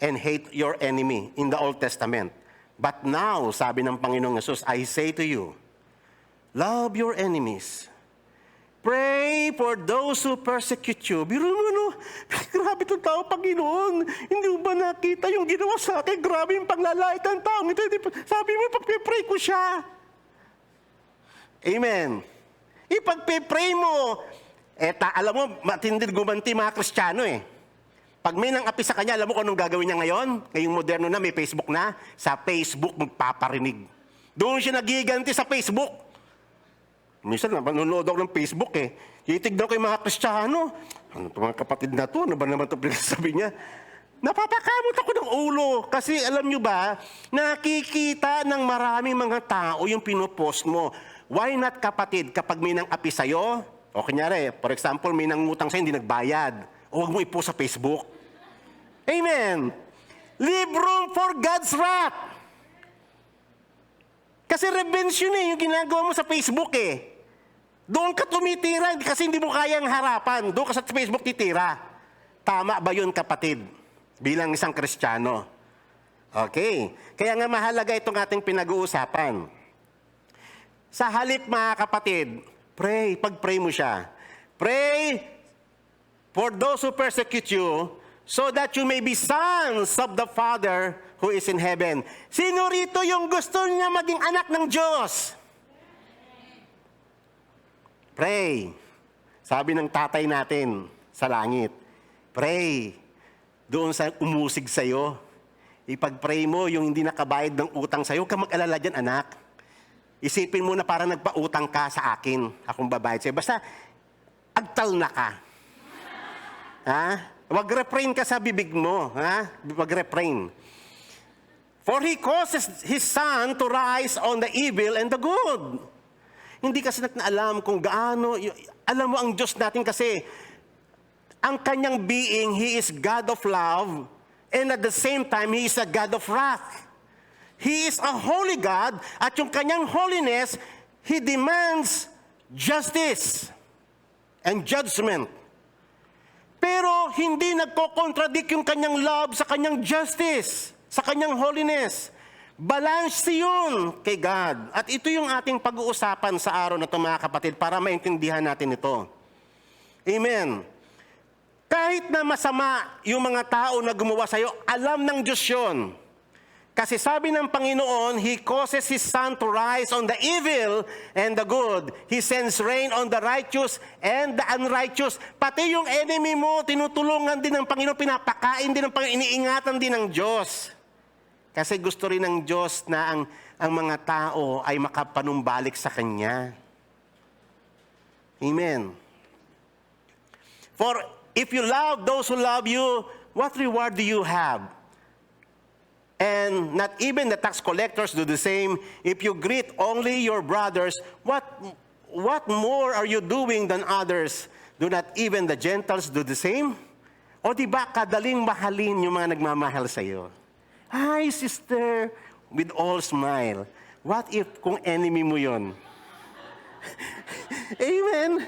Speaker 4: and hate your enemy in the Old Testament. But now, sabi ng Panginoong Yesus, I say to you, love your enemies. Pray for those who persecute you. Biro mo, no? sabi ng tao, Panginoon, hindi mo ba nakita yung ginawa sa akin? Grabe yung panglalait ng tao. Sabi mo, pagpipray ko siya. Amen. Ipagpipray mo. Alam mo, matindi gumanti mga Kristiyano eh. Pag may nang api sa kanya, alam mo kung anong gagawin niya ngayon? Ngayong moderno na, may Facebook na. Sa Facebook, magpaparinig. Doon siya nagiganti sa Facebook. Minsan, nanonood ako ng Facebook eh. Titignan ko yung mga Kristiyano. Ano ito mga kapatid na to? Ano ba naman ito pinagsasabi niya? Napapakamot ako ng ulo. Kasi alam nyo ba, nakikita ng maraming mga tao yung pinopost mo. Why not kapatid, kapag may nang api sa'yo, o kunyari, for example, may nangutang sa'yo, hindi nagbayad. O huwag mo ipost sa Facebook. Amen. Leave room for God's wrath. Kasi revenge yun eh, yung ginagawa mo sa Facebook eh. Doon ka tumitira kasi hindi mo kayang harapan. Doon ka sa Facebook titira. Tama ba yun kapatid? Bilang isang Kristiyano. Okay. Kaya nga mahalaga itong ating pinag-uusapan. Sa halip mga kapatid, pray, pag-pray mo siya. Pray for those who persecute you, so that you may be sons of the Father who is in heaven. Sino rito yung gusto niya maging anak ng Diyos? Pray. Sabi ng tatay natin sa langit, pray. Doon sa umusig sa'yo. Ipag-pray mo yung hindi nakabayad ng utang sa'yo. Huwag ka mag-alala dyan, anak. Isipin mo na parang nagpautang ka sa akin, akong babayad sa'yo. Basta, agtal na ka. Ha? Huwag refrain ka sa bibig mo. Ha? Huwag refrain. For He causes His sun to rise on the evil and the good. Hindi kasi natin alam kung gaano, alam mo ang Diyos natin kasi, ang kanyang being, He is God of love, and at the same time, He is a God of wrath. He is a holy God, at yung kanyang holiness, He demands justice and judgment. Pero hindi nagko-contradict yung kanyang love sa kanyang justice, sa kanyang holiness. Balance yun kay God. At ito yung ating pag-uusapan sa araw na ito mga kapatid para maintindihan natin ito. Amen. Kahit na masama yung mga tao na gumawa sa'yo, alam ng Diyos yun. Kasi sabi ng Panginoon, He causes His sun to rise on the evil and the good. He sends rain on the righteous and the unrighteous. Pati yung enemy mo, tinutulungan din ng Panginoon, pinapakain din ng Panginoon, iniingatan din ng Diyos. Kasi gusto rin ng Diyos na ang mga tao ay makapanumbalik sa Kanya. Amen. For if you love those who love you, what reward do you have? And not even the tax collectors do the same. If you greet only your brothers, what more are you doing than others? Do not even the Gentiles do the same? O di ba kadaling mahalin yung mga nagmamahal sa iyo? Hi, sister, with all smile. What if kung enemy mo yon? Amen.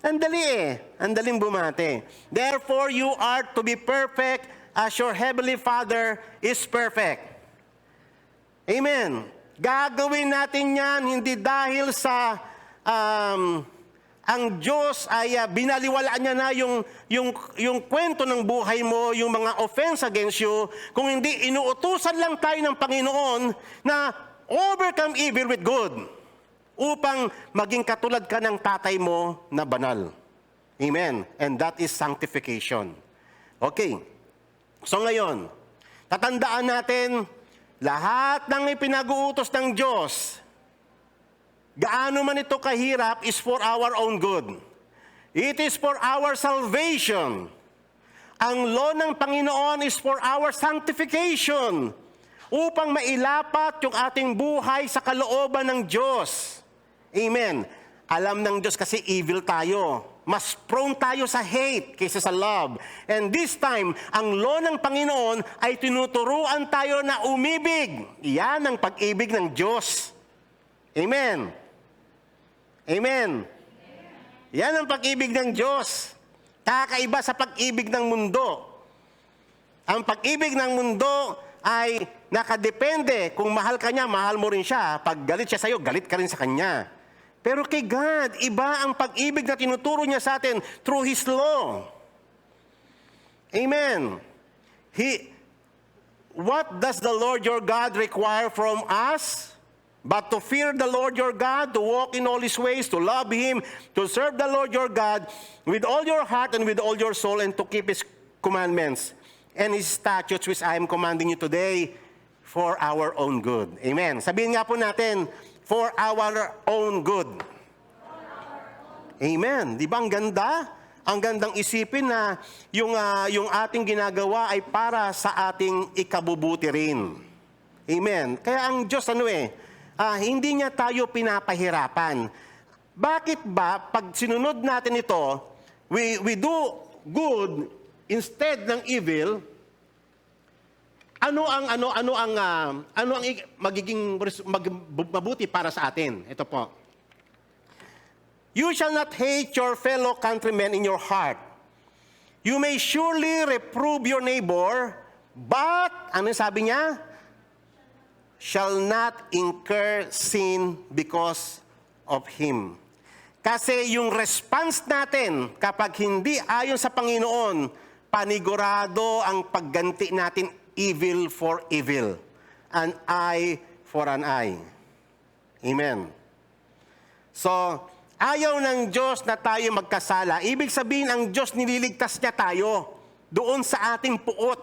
Speaker 4: Andali eh. Andaling bumate. Therefore, you are to be perfect as your heavenly Father is perfect. Amen. Gagawin natin yan hindi dahil sa ang Diyos ay binaliwalaan niya na yung kwento ng buhay mo, yung mga offense against you, kung hindi inuutusan lang tayo ng Panginoon na overcome evil with good upang maging katulad ka ng tatay mo na banal. Amen. And that is sanctification. Okay. So ngayon, tatandaan natin, lahat ng ipinag-uutos ng Diyos, gaano man ito kahirap, is for our own good. It is for our salvation. Ang law ng Panginoon is for our sanctification, upang mailapat yung ating buhay sa kalooban ng Diyos. Amen. Alam ng Diyos kasi evil tayo. Mas prone tayo sa hate kaysa sa love. And this time, ang law ng Panginoon ay tinuturuan tayo na umibig. Yan ang pag-ibig ng Diyos. Amen. Amen. Yan ang pag-ibig ng Diyos. Kakaiba sa pag-ibig ng mundo. Ang pag-ibig ng mundo ay nakadepende. Kung mahal ka niya, mahal mo rin siya. Pag galit siya sa'yo, galit ka rin sa kanya. Pero kay God, iba ang pag-ibig na tinuturo niya sa atin through His law. Amen. What does the Lord your God require from us? But to fear the Lord your God, to walk in all His ways, to love Him, to serve the Lord your God with all your heart and with all your soul, and to keep His commandments and His statutes which I am commanding you today for our own good. Amen. Sabihin nga po natin, for our own good. Amen. Di ba ang ganda? Ang gandang isipin na yung ating ginagawa ay para sa ating ikabubuti rin. Amen. Kaya ang Diyos hindi niya tayo pinapahirapan. Bakit ba pag sinunod natin ito, we do good instead ng evil? Ano ang magiging mabuti para sa atin? Ito po. You shall not hate your fellow countrymen in your heart. You may surely reprove your neighbor, but, ano sabi niya? Shall not incur sin because of him. Kasi yung response natin kapag hindi ayon sa Panginoon, panigurado ang pagganti natin evil for evil, an eye for an eye. Amen. So, ayaw ng Diyos na tayo magkasala. Ibig sabihin, ang Diyos nililigtas niya tayo doon sa ating puot,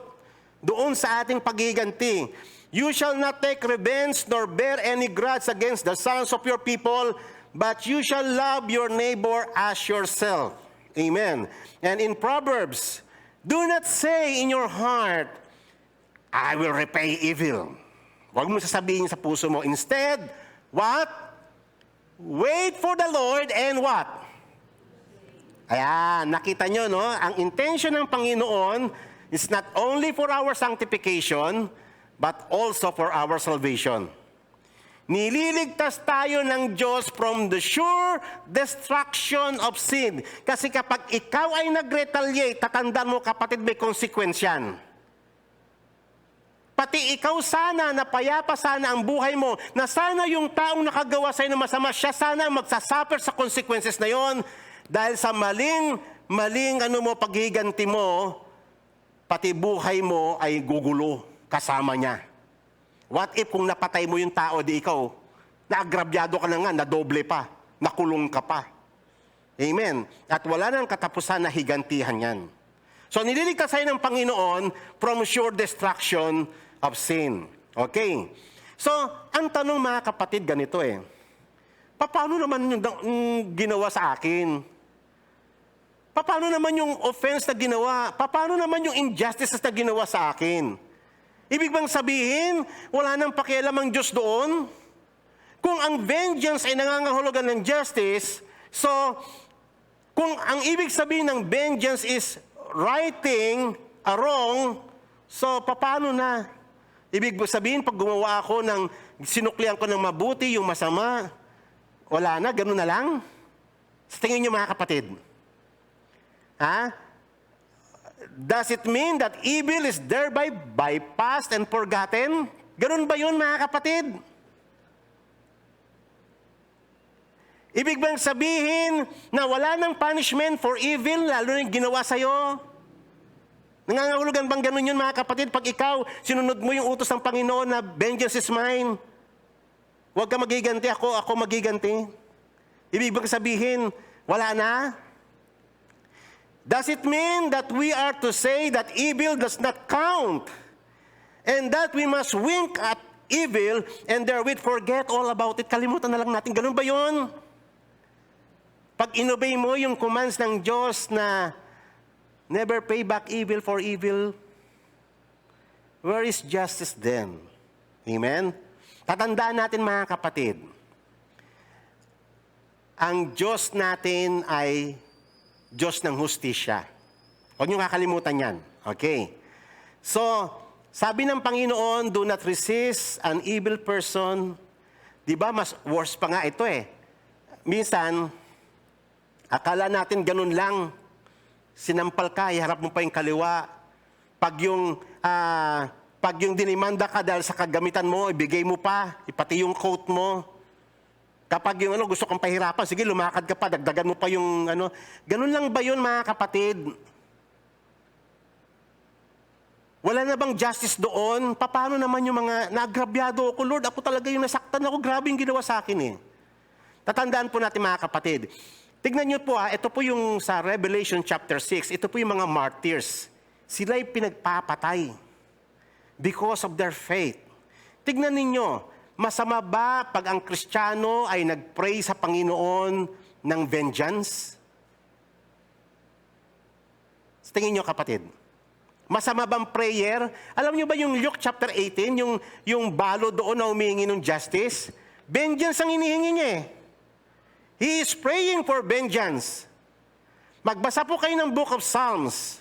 Speaker 4: doon sa ating pagiganti. You shall not take revenge nor bear any grudge against the sons of your people, but you shall love your neighbor as yourself. Amen. And in Proverbs, do not say in your heart, I will repay evil. Huwag mo sasabihin sa puso mo. Instead, what? Wait for the Lord and what? Ayan, nakita nyo, no? Ang intention ng Panginoon is not only for our sanctification, but also for our salvation. Nililigtas tayo ng Diyos from the sure destruction of sin. Kasi kapag ikaw ay nag-retaliate, tatandaan mo kapatid, may consequence yan. Pati ikaw sana, napayapa sana ang buhay mo, na sana yung taong nakagawa sa'yo ng masama, siya sana ang magsasuffer sa consequences na yon dahil sa maling paghiganti mo, pati buhay mo ay gugulo kasama niya. What if kung napatay mo yung tao, di ikaw, naagrabyado ka na nga, nadoble pa, nakulong ka pa. Amen. At wala nang katapusan na higantihan yan. So nililigtas tayo ng Panginoon from sure destruction of sin. Okay. So, ang tanong mga kapatid, ganito paano naman yung ginawa sa akin? Paano naman yung offense na ginawa? Paano naman yung injustices na ginawa sa akin? Ibig bang sabihin, wala nang pakialam ang Diyos doon? Kung ang vengeance ay nangangahulugan ng justice, so, kung ang ibig sabihin ng vengeance is righting a wrong, so, paano na? Ibig sabihin, pag gumawa ako ng, sinuklian ko ng mabuti, yung masama, wala na, ganun na lang? Sa tingin niyo mga kapatid? Does it mean that evil is thereby bypassed and forgotten? Ganun ba yun mga kapatid? Ibig bang sabihin na wala nang punishment for evil, lalo na yung ginawa sa'yo? Nangangahulugan bang ganun yun mga kapatid? Pag ikaw, sinunod mo yung utos ng Panginoon na vengeance is mine, huwag ka magiganti, ako magiganti. Ibig bang sabihin, wala na? Does it mean that we are to say that evil does not count? And that we must wink at evil and therewith forget all about it? Kalimutan na lang natin. Ganun ba yun? Pag inobey mo yung commands ng Diyos na never pay back evil for evil, where is justice then? Amen? Tatandaan natin mga kapatid, ang Diyos natin ay Diyos ng hustisya. Huwag niyong kakalimutan yan. Okay. So, sabi ng Panginoon, do not resist an evil person. Di ba, mas worse pa nga ito Minsan, akala natin ganun lang. Sinampal ka, iharap mo pa yung kaliwa. Pag yung dinimanda ka dahil sa kagamitan mo, ibigay mo pa, ipati yung coat mo. Kapag yung gusto kang pahirapan, sige, lumakad ka pa, dagdagan mo pa yung Ganun lang ba yun mga kapatid? Wala na bang justice doon? Paano naman yung mga nagrabyado ako, Lord? Ako talaga yung nasaktan ako. Grabe yung ginawa sa akin eh. Tatandaan po natin mga kapatid. Tignan niyo po ito po yung sa Revelation chapter 6. Ito po yung mga martyrs. Sila'y pinagpapatay because of their faith. Tignan ninyo, masama ba pag ang Kristiyano ay nag-pray sa Panginoon ng vengeance? Tingin niyo kapatid. Masama bang prayer? Alam niyo ba yung Luke chapter 18, yung balo doon na humihingi ng justice? Vengeance ang inihingi niya eh. He is praying for vengeance. Magbasa po kayo ng Book of Psalms.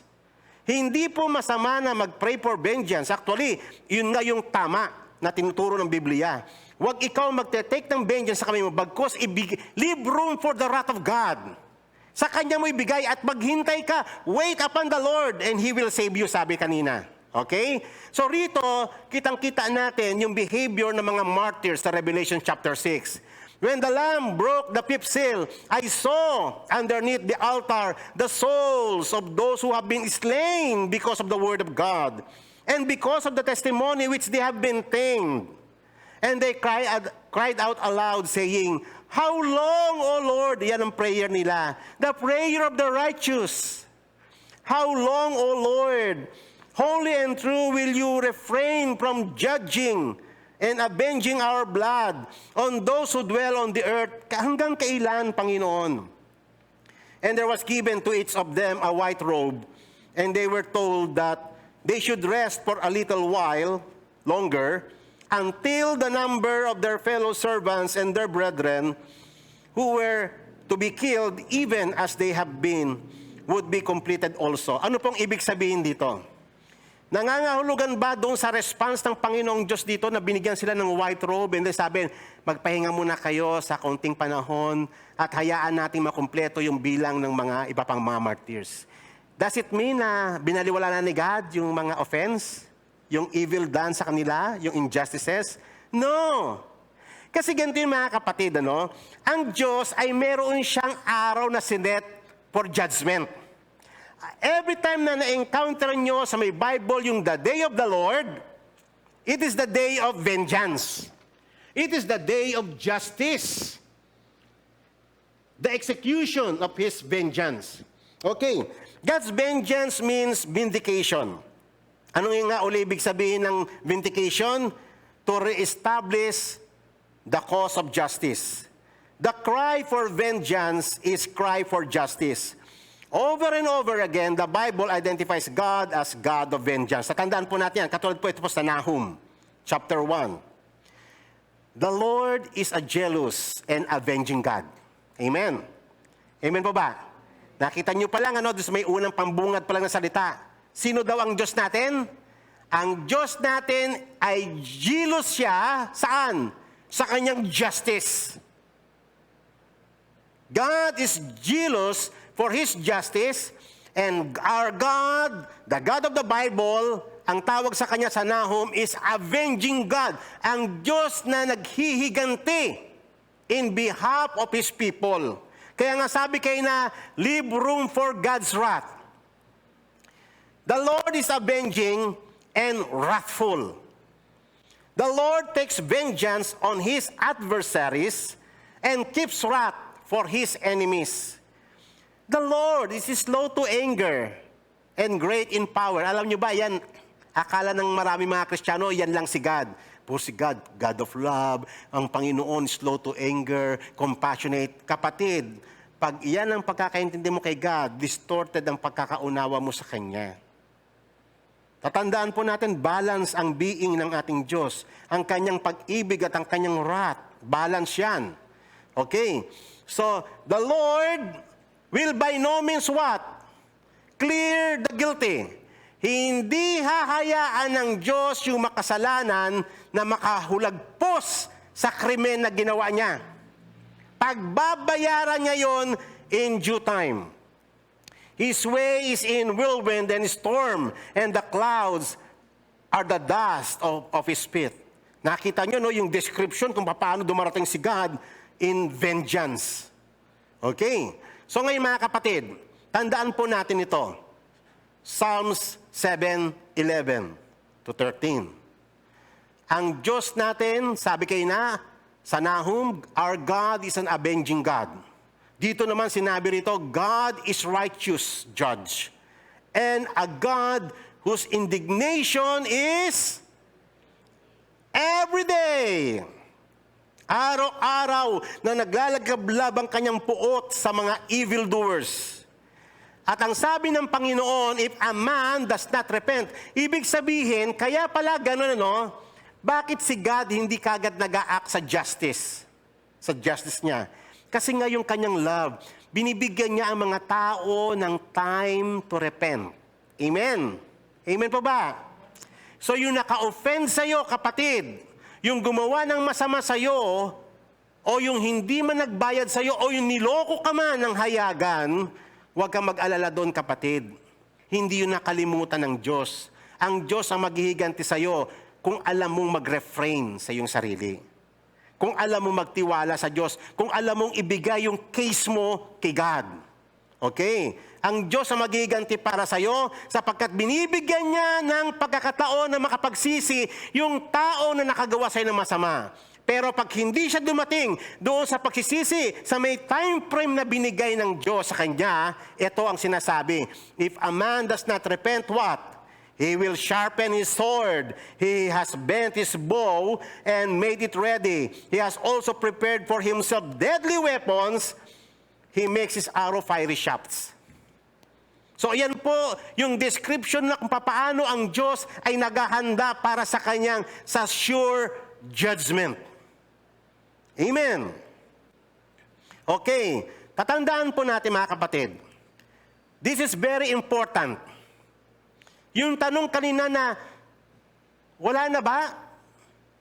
Speaker 4: Hindi po masama na mag-pray for vengeance. Actually, yun nga yung tama na tinuturo ng Biblia. Huwag ikaw magte-take ng vengeance sa kamay mo, bagkus leave room for the wrath of God. Sa Kanya mo ibigay at maghintay ka. Wait upon the Lord and He will save you, sabi kanina. Okay? So rito, kitang-kita natin yung behavior ng mga martyrs sa Revelation chapter 6. When the Lamb broke the fifth seal, I saw underneath the altar the souls of those who have been slain because of the word of God and because of the testimony which they have been tamed. And they cried out aloud saying, "How long, O Lord?" Yan ang prayer nila. The prayer of the righteous. How long, O Lord? Holy and true will you refrain from judging and avenging our blood on those who dwell on the earth. Hanggang kailan, Panginoon? And there was given to each of them a white robe, and they were told that they should rest for a little while longer, until the number of their fellow servants and their brethren who were to be killed even as they have been would be completed also. Ano pong ibig sabihin dito? Nangangahulugan ba doon sa response ng Panginoong Diyos dito na binigyan sila ng white robe and then sabi, magpahinga muna kayo sa kaunting panahon at hayaan natin makumpleto yung bilang ng mga iba pang mga martyrs? Does it mean na binaliwala na ni God yung mga offense? Yung evil done sa kanila, yung injustices? No! Kasi ganito yung mga kapatid, ang Diyos ay meron siyang araw na sinet for judgment. Every time na na-encounter nyo sa may Bible yung the day of the Lord, it is the day of vengeance. It is the day of justice. The execution of His vengeance. Okay, God's vengeance means vindication. Ano yung nga uli ibig sabihin ng vindication? To re-establish the cause of justice. The cry for vengeance is cry for justice. Over and over again, the Bible identifies God as God of vengeance. Tatandaan po natin yan. Katulad po ito po sa Nahum, chapter 1. The Lord is a jealous and avenging God. Amen. Amen po ba? Nakita nyo pa lang, doon may unang pambungad pa lang na salita. Sino daw ang Diyos natin? Ang Diyos natin ay jealous siya, saan? Sa kanyang justice. God is jealous for His justice, and our God, the God of the Bible, ang tawag sa Kanya sa Nahum is avenging God. Ang Diyos na naghihiganti in behalf of His people. Kaya nga sabi kayo na, leave room for God's wrath. The Lord is avenging and wrathful. The Lord takes vengeance on His adversaries and keeps wrath for His enemies. The Lord is slow to anger and great in power. Alam nyo ba, yan, akala ng marami mga Kristiyano, yan lang si God. Po si God, God of love, ang Panginoon, slow to anger, compassionate. Kapatid, pag yan ang pagkakaintindi mo kay God, distorted ang pagkakaunawa mo sa Kanya. Tatandaan po natin, balance ang being ng ating Diyos. Ang Kanyang pag-ibig at ang Kanyang wrath. Balance yan. Okay? So, the Lord will by no means what? Clear the guilty. Hindi hahayaan ng Diyos yung makasalanan na makahulagpos sa krimen na ginawa niya. Pagbabayaran niya yon in due time. His way is in whirlwind and storm, and the clouds are the dust of His spit. Nakita nyo yung description kung paano dumarating si God in vengeance. Okay? So ngayon mga kapatid, tandaan po natin ito. Psalms 7:11 to 13. Ang Diyos natin, sabi kayo na, sa Nahum, our God is an avenging God. Dito naman sinabi rito, God is righteous judge. And a God whose indignation is every day. Araw-araw na naglalagablab ang kanyang puot sa mga evildoers. At ang sabi ng Panginoon, if a man does not repent, ibig sabihin, kaya pala gano'n, ano, bakit si God hindi kagad nag-a-act sa justice niya? Kasi nga yung kanyang love, binibigyan niya ang mga tao ng time to repent. Amen? Amen po ba? So yung naka-offend sa'yo, kapatid, yung gumawa ng masama sa'yo, o yung hindi man nagbayad sa'yo, o yung niloko ka man ng hayagan, huwag kang mag-alala doon, kapatid. Hindi yun nakalimutan ng Diyos. Ang Diyos ang maghihiganti sa'yo kung alam mong mag-refrain sa iyong sarili. Kung alam mong magtiwala sa Diyos. Kung alam mong ibigay yung case mo kay God. Okay? Ang Diyos ang maghihiganti para sa iyo sapagkat binibigyan niya ng pagkakataon na makapagsisi yung tao na nakagawa sa iyo ng masama. Pero pag hindi siya dumating doon sa pagsisisi, sa may time frame na binigay ng Diyos sa kanya, ito ang sinasabi, if a man does not repent, what? He will sharpen his sword. He has bent his bow and made it ready. He has also prepared for himself deadly weapons. He makes his arrow fiery shafts. So ayan po yung description na kung paano ang Diyos ay naghahanda para sa kanyang sa sure judgment. Amen. Okay, tatandaan po natin mga kapatid. This is very important. Yung tanong kanina na, wala na ba?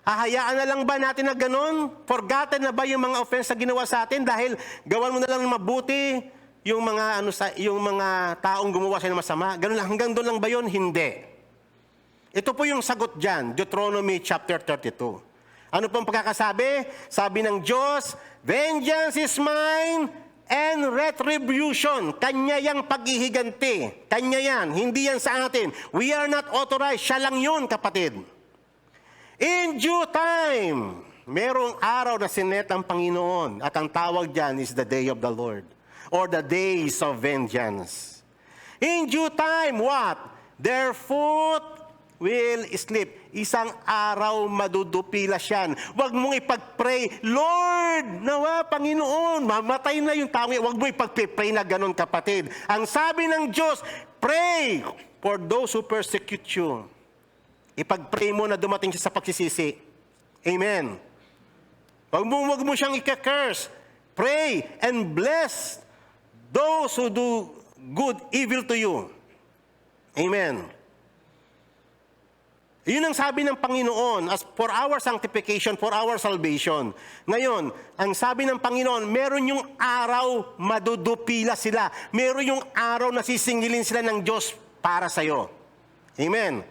Speaker 4: Hahayaan na lang ba natin na ganon? Forgotten na ba yung mga offense na ginawa sa atin dahil gawan mo na lang mabuti yung mga taong gumawa sa ng masama? Ganon lang, hanggang doon lang ba yun? Hindi. Ito po yung sagot dyan, Deuteronomy chapter 32. Ano pong pagkakasabi? Sabi ng Diyos, vengeance is mine and retribution. Kanya yang paghihiganti. Kanya yan. Hindi yan sa atin. We are not authorized. Siya lang yun, kapatid. In due time, merong araw na sinet ang Panginoon. At ang tawag dyan is the day of the Lord. Or the days of vengeance. In due time, what? Their foot will sleep. Isang araw madudupilas yan. Huwag mong ipag-pray, Lord, nawa, Panginoon, mamatay na yung tao. Huwag mo ipag-pray na ganun, kapatid. Ang sabi ng Diyos, pray for those who persecute you. Ipag-pray mo na dumating siya sa pagsisisi. Amen. Huwag mo siyang ika-curse. Pray and bless those who do good evil to you. Amen. Yun ang sabi ng Panginoon as for our sanctification, for our salvation. Ngayon, ang sabi ng Panginoon, meron yung araw madudupila sila. Meron yung araw na sisingilin sila ng Diyos para sa'yo. Amen.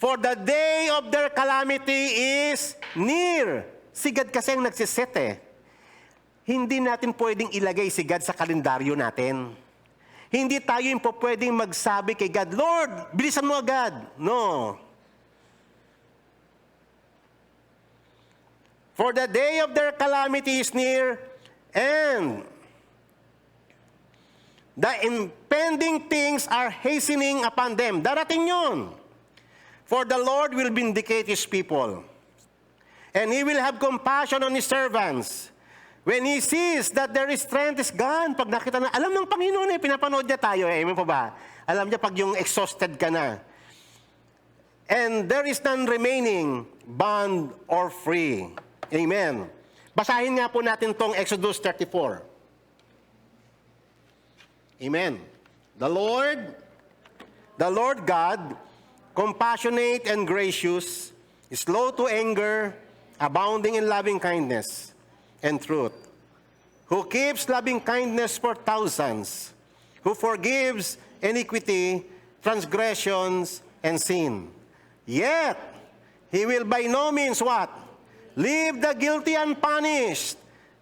Speaker 4: For the day of their calamity is near. Si God kasi ang nagsiset eh. Hindi natin pwedeng ilagay si God sa kalendaryo natin. Hindi tayo yung pwedeng magsabi kay God, Lord, bilisan mo agad. No. For the day of their calamity is near, and the impending things are hastening upon them. Darating yun. For the Lord will vindicate His people, and He will have compassion on His servants. When He sees that their strength is gone, pag nakita na, alam ng Panginoon pinapanood niya tayo amen po ba? Alam niya pag yung exhausted ka na. And there is none remaining, bond or free. Amen. Basahin nga po natin tong Exodus 34. Amen. The Lord God, compassionate and gracious, slow to anger, abounding in loving kindness and truth, who keeps loving kindness for thousands, who forgives iniquity, transgressions, and sin. Yet, He will by no means what? Leave the guilty unpunished.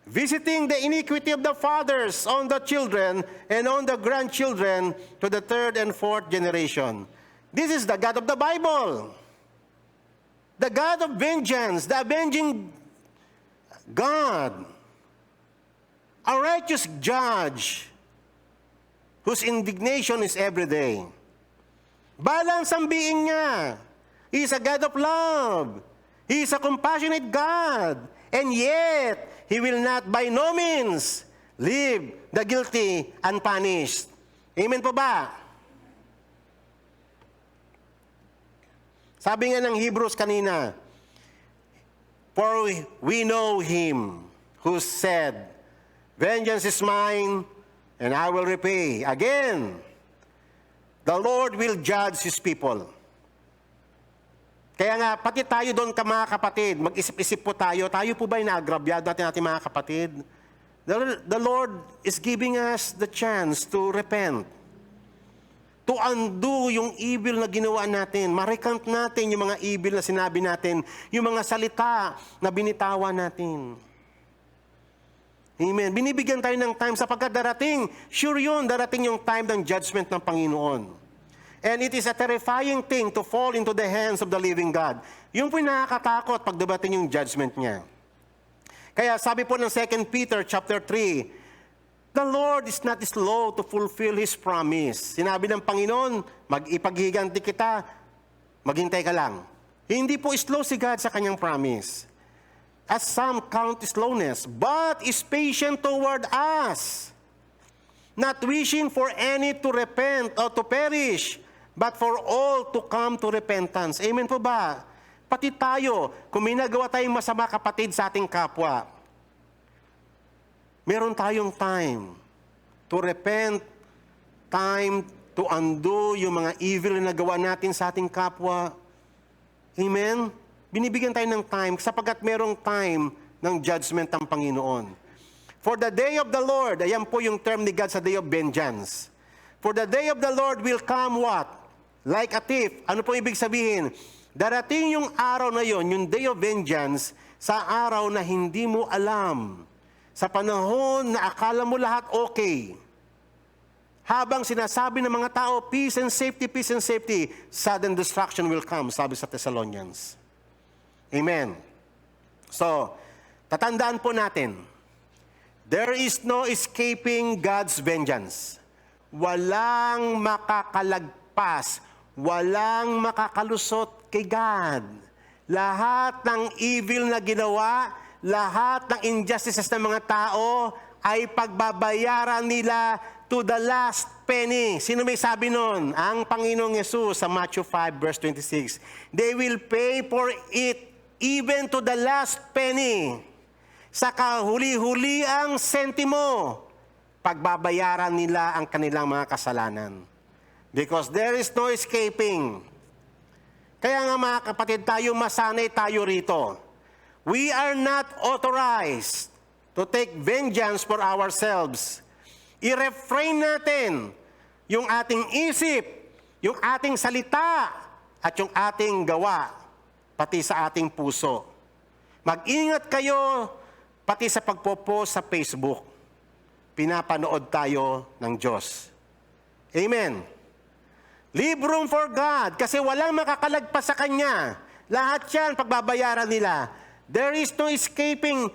Speaker 4: visiting the iniquity of the fathers on the children and on the grandchildren to the third and fourth generation. This is the God of the Bible. The God of vengeance, the avenging God. A righteous judge whose indignation is every day. Balance ang being niya. He is a God of love. He is a compassionate God. And yet, He will not by no means leave the guilty unpunished. Amen po ba? Sabi nga ng Hebrews kanina, for we know Him who said, vengeance is mine, and I will repay. Again, the Lord will judge His people. Kaya nga, pati tayo doon mga kapatid, mag-isip-isip po tayo. Tayo po ba inaagrabyado natin ating mga kapatid? The Lord is giving us the chance to repent. To undo yung evil na ginawa natin. Ma-recount natin yung mga evil na sinabi natin. Yung mga salita na binitawan natin. Amen. Binibigyan tayo ng time sapagkat darating. Sure yun, darating yung time ng judgment ng Panginoon. And it is a terrifying thing to fall into the hands of the living God. Yung po nakakatakot pag dumating yung judgment niya. Kaya sabi po ng 2 Peter chapter 3, the Lord is not slow to fulfill His promise. Sinabi ng Panginoon, mag-ipaghiganti kita, maghintay ka lang. Hindi po slow si God sa kanyang promise. As some count slowness, but is patient toward us, not wishing for any to repent or to perish, but for all to come to repentance. Amen po ba? Pati tayo, kung may nagawa tayong masama kapatid sa ating kapwa, meron tayong time to repent, time to undo yung mga evil na nagawa natin sa ating kapwa. Amen? Binibigyan tayo ng time sapagkat merong time ng judgment ng Panginoon. For the day of the Lord, ayan po yung term ni God sa day of vengeance. For the day of the Lord will come what? Like a thief. Ano po ibig sabihin? Darating yung araw na yon, yung day of vengeance, sa araw na hindi mo alam. Sa panahon na akala mo lahat okay. Habang sinasabi ng mga tao, peace and safety, sudden destruction will come, sabi sa Thessalonians. Amen. So, tatandaan po natin, there is no escaping God's vengeance. Walang makakalagpas, walang makakalusot kay God. Lahat ng evil na ginawa, lahat ng injustices ng mga tao ay pagbabayaran nila to the last penny. Sino may sabi nun? Ang Panginoong Yesus sa Matthew 5 verse 26. They will pay for it even to the last penny. Sa kahuli-huliang sentimo, pagbabayaran nila ang kanilang mga kasalanan. Because there is no escaping. Kaya nga mga kapatid, tayo masanay tayo rito. We are not authorized to take vengeance for ourselves. I-refrain natin yung ating isip, yung ating salita, at yung ating gawa, pati sa ating puso. Mag-ingat kayo, pati sa pagpo-post sa Facebook. Pinapanood tayo ng Diyos. Amen. Leave room for God, kasi walang makakalagpas sa Kanya. Lahat yan, pagbabayaran nila. There is no escaping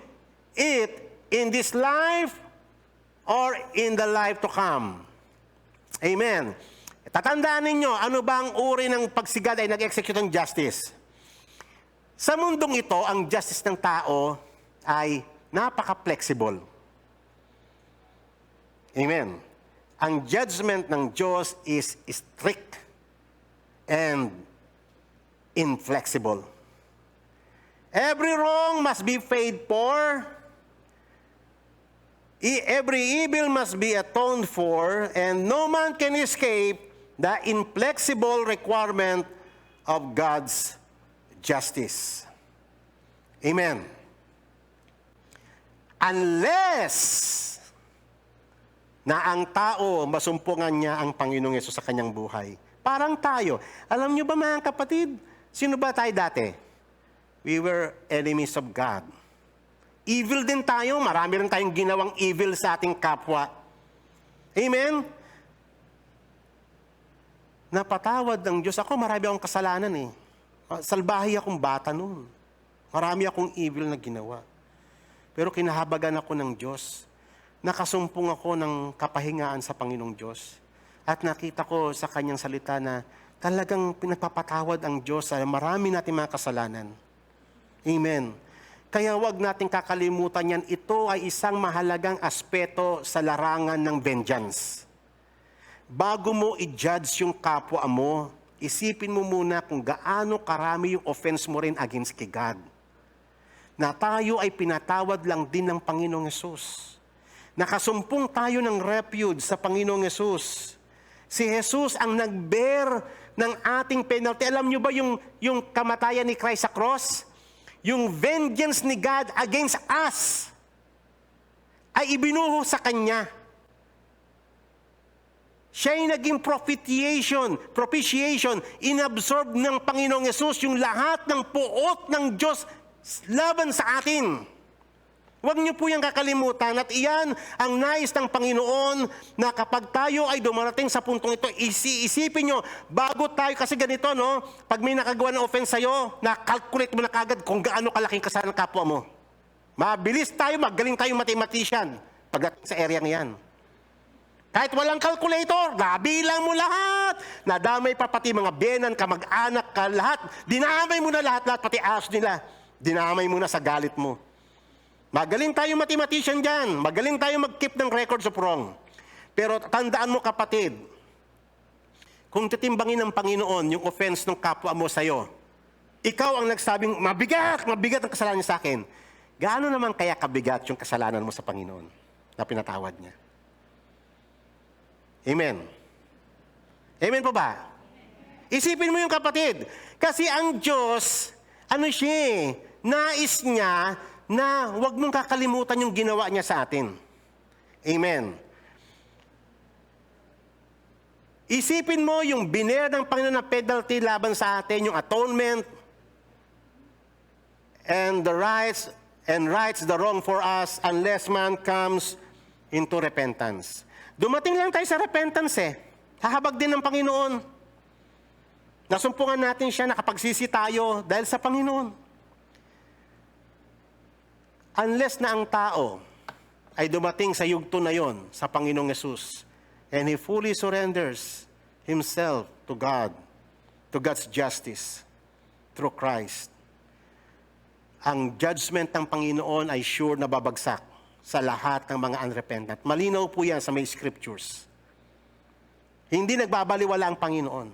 Speaker 4: it in this life or in the life to come. Amen. Tatandaan ninyo, ano ba ang uri ng pagsigad ay nag-execute ng justice? Sa mundong ito, ang justice ng tao ay napaka-flexible. Amen. Ang judgment ng Diyos is strict and inflexible. Every wrong must be paid for. Every evil must be atoned for, and no man can escape the inflexible requirement of God's justice. Amen. Unless na ang tao masumpungan niya ang Panginoong Yesus sa kanyang buhay. Parang tayo. Alam niyo ba mga kapatid, sino ba tayo dati? We were enemies of God. Evil din tayo. Marami rin tayong ginawang evil sa ating kapwa. Amen? Napatawad ng Diyos. Ako, marami akong kasalanan eh. Salbahi akong bata noon. Marami akong evil na ginawa. Pero kinahabagan ako ng Diyos. Nakasumpong ako ng kapahingaan sa Panginoong Diyos. At nakita ko sa kanyang salita na talagang pinagpapatawad ang Diyos sa marami nating mga kasalanan. Amen. Kaya wag nating kakalimutan yan. Ito ay isang mahalagang aspeto sa larangan ng vengeance. Bago mo i-judge yung kapwa mo, isipin mo muna kung gaano karami yung offense mo rin against kay God. Na tayo ay pinatawad lang din ng Panginoong Yesus. Nakasumpong tayo ng refuge sa Panginoong Yesus. Si Jesus ang nag-bear ng ating penalty. Alam nyo ba yung kamatayan ni Christ sa cross? Yung vengeance ni God against us ay ibinuho sa Kanya. Siya ay naging propitiation, inabsorb ng Panginoong Yesus yung lahat ng puot ng Diyos laban sa atin. Huwag niyo po yung kakalimutan at iyan ang nais ng Panginoon na kapag tayo ay dumarating sa puntong ito, isipin nyo, bago tayo, kasi ganito, no? Pag may nakagawa ng offense sa'yo, na-calculate mo na kagad kung gaano kalaking kasalanan ng kapwa mo. Mabilis tayo, magaling tayong mathematician pagdating sa area niyan. Kahit walang calculator, nabilang mo lahat. Nadamay pa pati mga biyenan, kamag-anak ka, lahat. Dinamay mo na lahat, pati aso nila. Dinamay mo na sa galit mo. Magaling tayong mathematician dyan. Magaling tayong mag-keep ng records of wrong. Pero tandaan mo kapatid, kung titimbangin ng Panginoon yung offense ng kapwa mo sa'yo, ikaw ang nagsabing, mabigat ang kasalanan niya sa akin. Gaano naman kaya kabigat yung kasalanan mo sa Panginoon na pinatawad niya? Amen. Amen po ba? Isipin mo yung kapatid. Kasi ang Diyos, nais niya na huwag mong kakalimutan yung ginawa niya sa atin. Amen. Isipin mo yung biner ng Panginoon na penalty laban sa atin, yung atonement, and rights the wrong for us unless man comes into repentance. Dumating lang tayo sa repentance eh. Hahabag din ng Panginoon. Nasumpungan natin siya, nakapagsisi tayo dahil sa Panginoon. Unless na ang tao ay dumating sa yugto na yon sa Panginoong Yesus and he fully surrenders himself to God, to God's justice through Christ, ang judgment ng Panginoon ay sure na babagsak sa lahat ng mga unrepentant. Malinaw po yan sa may scriptures. Hindi nagbabaliwala ang Panginoon.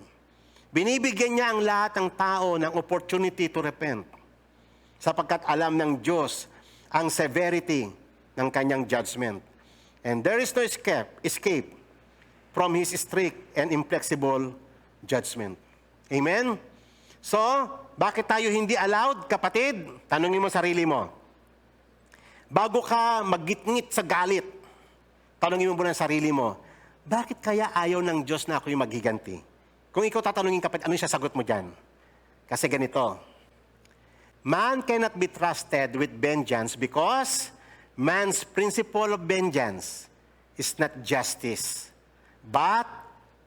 Speaker 4: Binibigyan niya ang lahat ng tao ng opportunity to repent sapagkat alam ng Diyos ang severity ng kanyang judgment. And there is no escape from His strict and inflexible judgment. Amen? So, bakit tayo hindi allowed, kapatid? Tanungin mo sarili mo. Bago ka maggitngit sa galit, tanungin mo muna ang sarili mo, bakit kaya ayaw ng Diyos na ako yung maghiganti? Kung ikaw tatanungin kapatid, ano yung sasagot mo dyan? Kasi ganito, man cannot be trusted with vengeance because man's principle of vengeance is not justice, but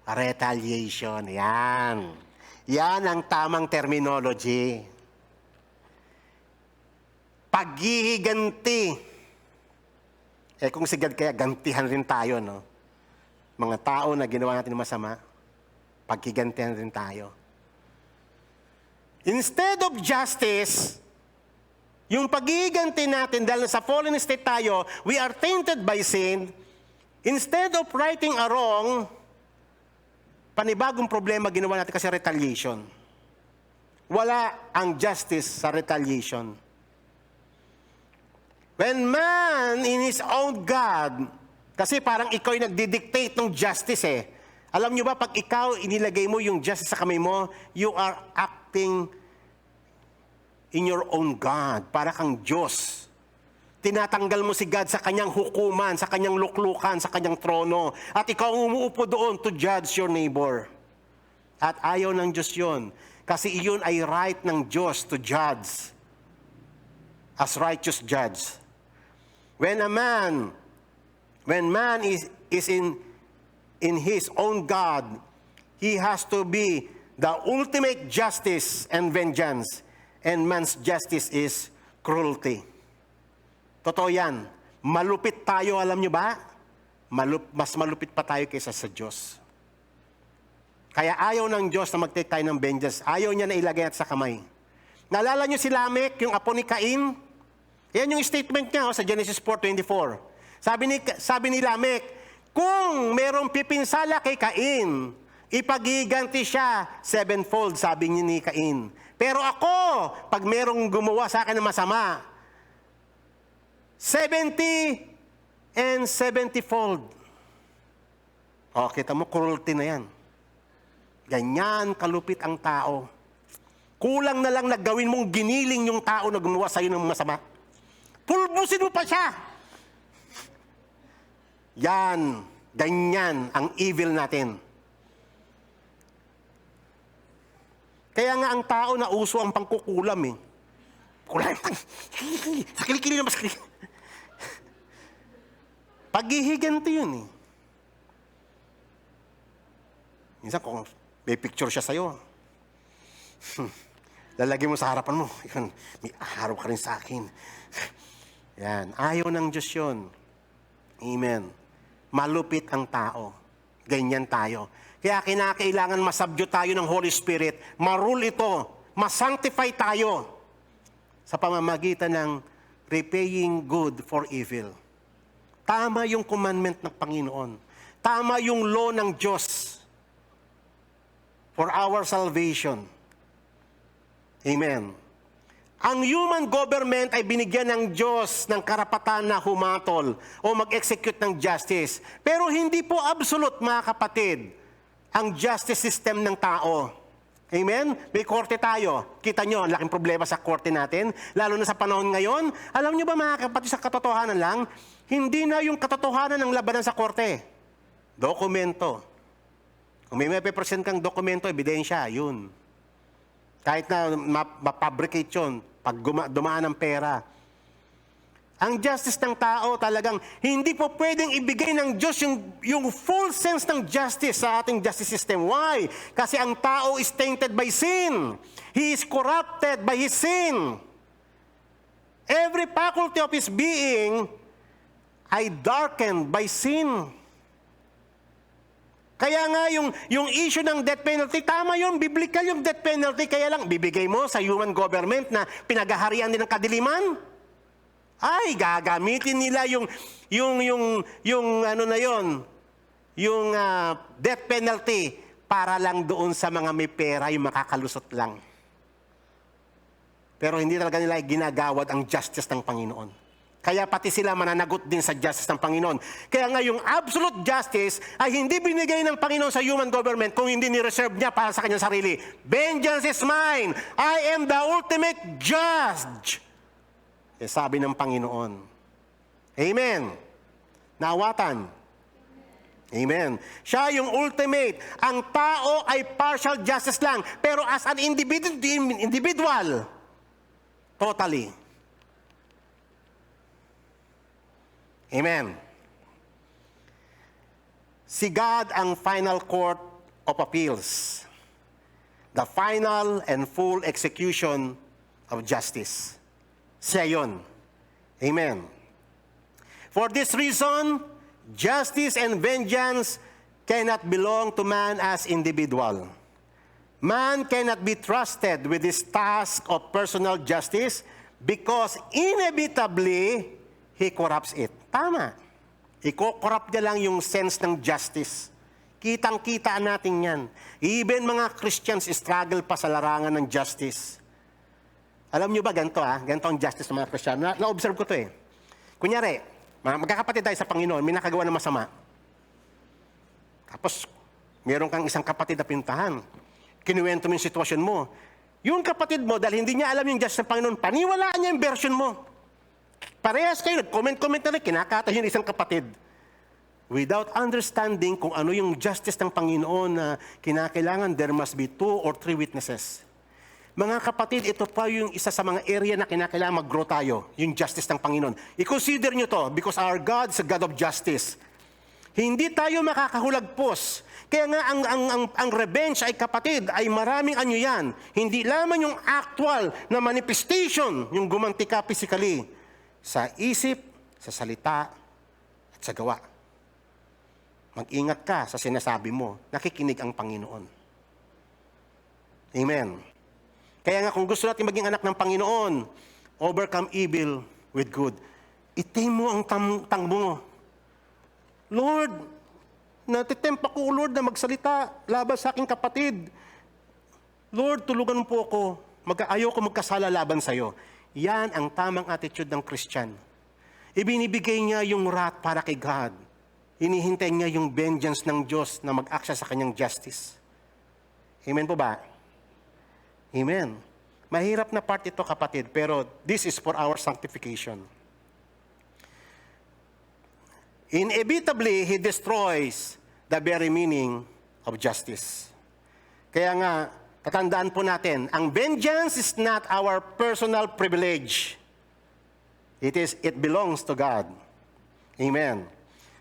Speaker 4: retaliation. Yan. Yan ang tamang terminology. Paghihiganti. Kung si God kaya, gantihan rin tayo, no? Mga tao na ginawa natin masama, paghigantihan rin tayo. Instead of justice, yung paghihiganti natin dahil sa fallen state tayo, we are tainted by sin. Instead of righting a wrong, panibagong problema ginawa natin kasi retaliation. Wala ang justice sa retaliation. When man in his own God, kasi parang ikaw yung nagdidictate ng justice eh. Alam nyo ba, pag ikaw inilagay mo yung justice sa kamay mo, you are acting in your own God, para kang Diyos. Tinatanggal mo si God sa kanyang hukuman, sa kanyang luklukan, sa kanyang trono. At ikaw ang umuupo doon to judge your neighbor. At ayaw ng Diyos yun. Kasi iyon ay right ng Diyos to judge as righteous judge When man is in his own God, he has to be the ultimate justice and vengeance. And man's justice is cruelty. Totoo yan. Malupit tayo, alam nyo ba? Mas malupit pa tayo kaysa sa Diyos. Kaya ayaw ng Diyos na mag-take tayo ng vengeance. Ayaw niya na ilagay at sa kamay. Naalala nyo si Lamek, yung apo ni Cain? Yan yung statement niya sa Genesis 4:24. Sabi ni Lamek, kung merong pipinsala kay Cain, ipagiganti siya sevenfold, sabi niya ni Cain. Pero ako, pag merong gumawa sa akin ng masama, 70 and 70-fold. O, kita mo, cruelty na yan. Ganyan kalupit ang tao. Kulang na lang na gawin mong giniling yung tao na gumawa sa'yo ng masama. Pulbusin mo pa siya. Yan, ganyan ang evil natin. Kaya nga ang tao na uso ang pangkukulam eh. Kulang. Sa kilikili na mas kilikili. Paghihiganti yun eh. Minsan kung may picture siya sa'yo, lalagay mo sa harapan mo, yun, may araw ka rin sa akin. Yan, ayaw ng Diyos yun. Amen. Malupit ang tao. Ganyan tayo. Kaya kinakailangan masubdue tayo ng Holy Spirit. Marule ito. Masanctify tayo sa pamamagitan ng repaying good for evil. Tama yung commandment ng Panginoon. Tama yung law ng Diyos for our salvation. Amen. Ang human government ay binigyan ng Diyos ng karapatan na humatol o mag-execute ng justice. Pero hindi po absolute, mga kapatid, ang justice system ng tao. Amen? May korte tayo. Kita nyo, ang laking problema sa korte natin. Lalo na sa panahon ngayon. Alam nyo ba, mga kapatid, sa katotohanan lang, hindi na yung katotohanan ng labanan sa korte. Dokumento. Kung may present kang dokumento, ebidensya, yun. Kahit na mapabricate yun, pag dumaan ng pera. Ang justice ng tao talagang hindi po pwedeng ibigay ng Diyos yung full sense ng justice sa ating justice system. Why? Kasi ang tao is tainted by sin. He is corrupted by his sin. Every faculty of his being ay darkened by sin. Kaya nga yung issue ng death penalty, tama yun, biblical yung death penalty, kaya lang bibigay mo sa human government na pinagaharian din ng kadiliman? Ay, gagamitin nila yung ano na yon, yung death penalty para lang doon sa mga may pera, yung makakalusot lang. Pero hindi talaga nila ginagawad ang justice ng Panginoon. Kaya pati sila mananagot din sa justice ng Panginoon. Kaya nga yung absolute justice ay hindi binigay ng Panginoon sa human government kung hindi ni-reserve niya para sa kanyang sarili. Vengeance is mine. I am the ultimate judge. Sabi ng Panginoon. Amen. Nawatan. Amen. Siya yung ultimate. Ang tao ay partial justice lang. Pero as an individual, totally. Amen. Si God ang final court of appeals. The final and full execution of justice. Siya yun. Amen. For this reason, justice and vengeance cannot belong to man as individual. Man cannot be trusted with this task of personal justice because inevitably, he corrupts it. Tama. Iko-corrupt niya lang yung sense ng justice. Kitang-kita natin yan. Even mga Christians struggle pa sa larangan ng justice. Alam nyo ba, ganito ganito ang justice ng mga Christian. Na-observe ko to eh. Kunyari, magkakapatid tayo sa Panginoon, may nakagawa ng masama. Tapos, meron kang isang kapatid na pinuntahan. Kinuwento mo yung sitwasyon mo. Yung kapatid mo, dahil hindi niya alam yung justice ng Panginoon, paniwalaan niya yung version mo. Parehas kayo, nag-comment na rin, kinakata yung isang kapatid. Without understanding kung ano yung justice ng Panginoon na kinakailangan, there must be 2 or 3 witnesses. Mga kapatid, ito pa yung isa sa mga area na kinakailangan mag-grow tayo, yung justice ng Panginoon. I-consider nyo to because our God is a God of justice. Hindi tayo makakahulagpos. Kaya nga ang revenge ay kapatid, ay maraming anyo yan. Hindi lamang yung actual na manifestation, yung gumanti ka physically, sa isip, sa salita, at sa gawa. Mag-ingat ka sa sinasabi mo, nakikinig ang Panginoon. Amen. Kaya nga kung gusto natin maging anak ng Panginoon, overcome evil with good. Itim mo ang tang mo. Lord, natitempt ako, Lord, na magsalita laban sa aking kapatid. Lord, tulungan mo po ako. Ayaw ko magkasala laban sa iyo. Yan ang tamang attitude ng Christian. Ibinibigay niya yung wrath para kay God. Hinihintay niya yung vengeance ng Diyos na mag-aksya sa kanyang justice. Amen po ba? Amen. Mahirap na part ito, kapatid, pero this is for our sanctification. Inevitably, He destroys the very meaning of justice. Kaya nga, tatandaan po natin, ang vengeance is not our personal privilege. It belongs to God. Amen.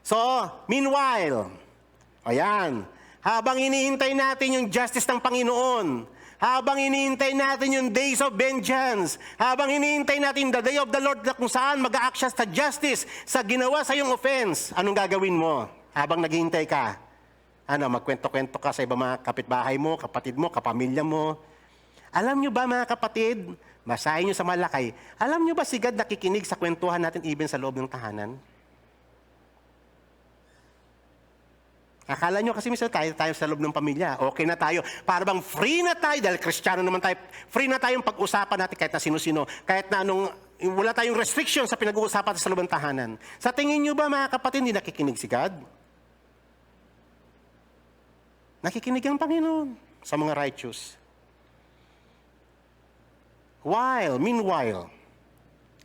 Speaker 4: So, meanwhile, ayan, habang hinihintay natin yung justice ng Panginoon, habang hinihintay natin yung days of vengeance, habang hinihintay natin the day of the Lord na kung saan mag-a-action sa justice, sa ginawa sa iyong offense, anong gagawin mo habang naghihintay ka? Magkwento-kwento ka sa ibang mga kapitbahay mo, kapatid mo, kapamilya mo. Alam nyo ba mga kapatid, basahin nyo sa Malakay, alam nyo ba si God nakikinig sa kwentuhan natin even sa loob ng tahanan? Akala nyo kasi minsan tayo sa loob ng pamilya, okay na tayo. Para bang free na tayo, dahil Kristiyano naman tayo, free na tayong pag-usapan natin kahit na sino-sino, kahit na wala tayong restriction sa pinag-uusapan sa loob ng tahanan. Sa tingin nyo ba mga kapatid, hindi nakikinig si God? Nakikinig ang Panginoon sa mga righteous. Meanwhile,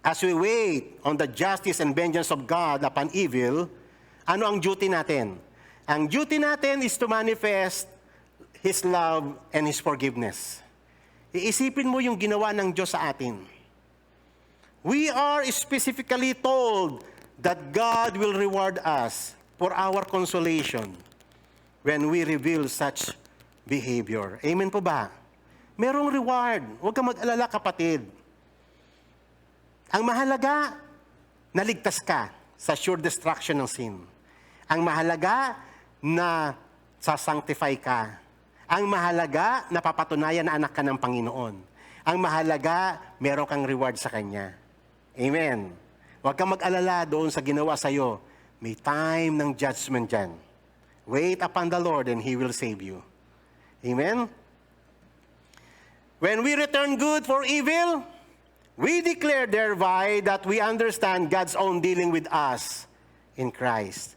Speaker 4: as we wait on the justice and vengeance of God upon evil, ano ang duty natin? Ang duty natin is to manifest His love and His forgiveness. Iisipin mo yung ginawa ng Diyos sa atin. We are specifically told that God will reward us for our consolation when we reveal such behavior. Amen po ba? Merong reward. Huwag kang mag-alala, kapatid. Ang mahalaga, naligtas ka sa sure destruction ng sin. Ang mahalaga, na sasanctify ka. Ang mahalaga, napapatunayan na anak ka ng Panginoon. Ang mahalaga, meron kang reward sa Kanya. Amen. Huwag kang mag-alala doon sa ginawa sa'yo. May time ng judgment dyan. Wait upon the Lord and He will save you. Amen? When we return good for evil, we declare thereby that we understand God's own dealing with us in Christ.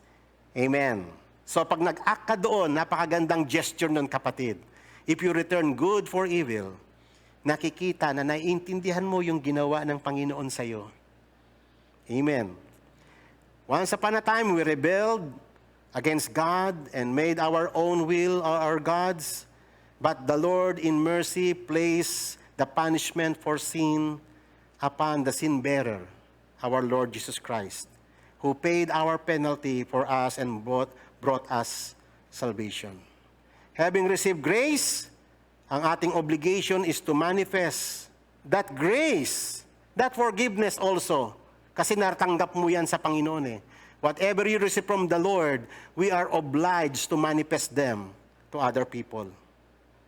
Speaker 4: Amen. So pag nag-act ka doon, napakagandang gesture nun, kapatid. If you return good for evil, nakikita na naiintindihan mo yung ginawa ng Panginoon sa'yo. Amen. Once upon a time, we rebelled against God and made our own will our gods. But the Lord in mercy placed the punishment for sin upon the sin bearer, our Lord Jesus Christ, who paid our penalty for us and brought us salvation. Having received grace, ang ating obligation is to manifest that grace, that forgiveness also. Kasi natanggap mo yan sa Panginoon eh. Whatever you receive from the Lord, we are obliged to manifest them to other people.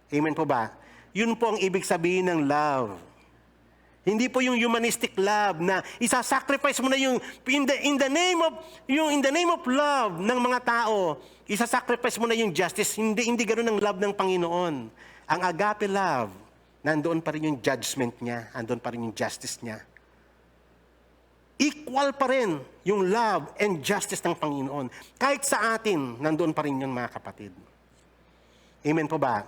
Speaker 4: Amen po ba? Yun po ang ibig sabihin ng love. Hindi po yung humanistic love na isa-sacrifice mo na yung in the name of love ng mga tao, isa-sacrifice mo na yung justice. Hindi ganoon ang love ng Panginoon. Ang agape love, nandoon pa rin yung judgment niya, nandoon pa rin yung justice niya. Equal pa rin yung love and justice ng Panginoon. Kahit sa atin, nandoon pa rin yun, mga kapatid. Amen po ba?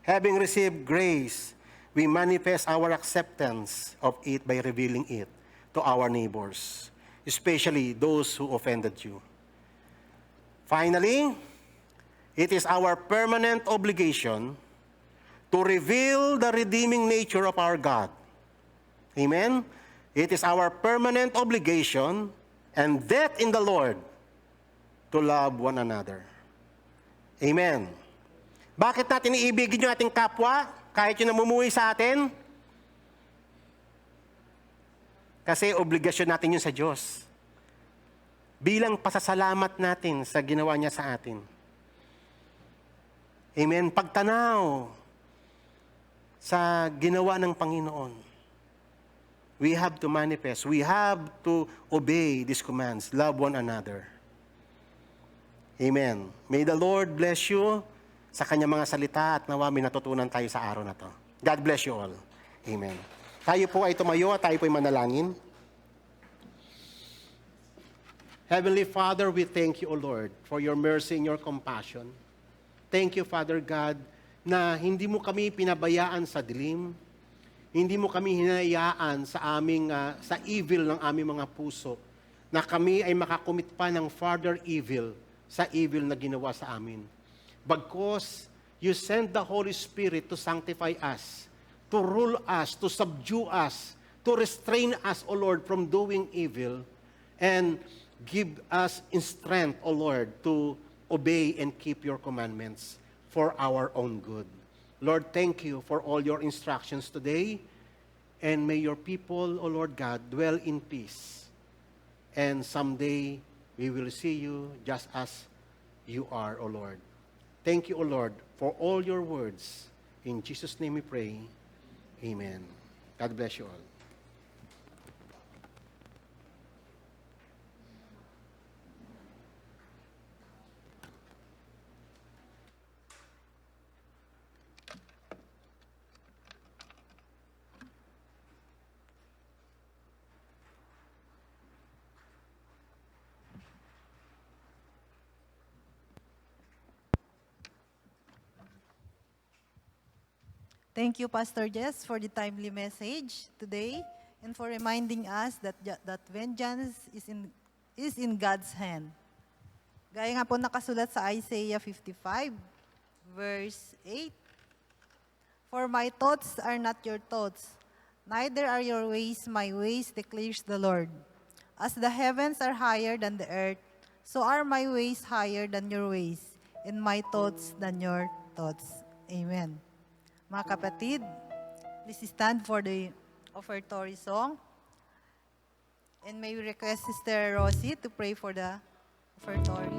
Speaker 4: Having received grace, we manifest our acceptance of it by revealing it to our neighbors, especially those who offended you. Finally, it is our permanent obligation to reveal the redeeming nature of our God. Amen? It is our permanent obligation and debt in the Lord to love one another. Amen. Bakit natin iibigin yung ating kapwa kahit yung namumuhay sa atin? Kasi obligasyon natin yun sa Diyos. Bilang pasasalamat natin sa ginawa niya sa atin. Amen. Pagtanaw sa ginawa ng Panginoon, we have to manifest. We have to obey these commands. Love one another. Amen. May the Lord bless you sa kanyang mga salita at nawa may natutunan tayo sa araw na to. God bless you all. Amen. Tayo po ay tumayo at tayo po ay manalangin. Heavenly Father, we thank you, O Lord, for your mercy and your compassion. Thank you, Father God, na hindi mo kami pinabayaan sa dilim. Hindi mo kami hinayaan sa evil ng aming mga puso, na kami ay makakumit pa ng further evil sa evil na ginawa sa amin. Bagkus, you sent the Holy Spirit to sanctify us, to rule us, to subdue us, to restrain us, O Lord, from doing evil, and give us in strength, O Lord, to obey and keep your commandments for our own good. Lord, thank you for all your instructions today, and may your people, O Lord God, dwell in peace. And someday, we will see you just as you are, O Lord. Thank you, O Lord, for all your words. In Jesus' name we pray. Amen. God bless you all.
Speaker 1: Thank you, Pastor Jess, for the timely message today and for reminding us that vengeance is in God's hand. Gaya nga po nakasulat sa Isaiah 55, verse 8. For my thoughts are not your thoughts, neither are your ways my ways, declares the Lord. As the heavens are higher than the earth, so are my ways higher than your ways, and my thoughts than your thoughts. Amen. Mga kapatid, please stand for the offertory song. And may we request Sister Rosie to pray for the offertory.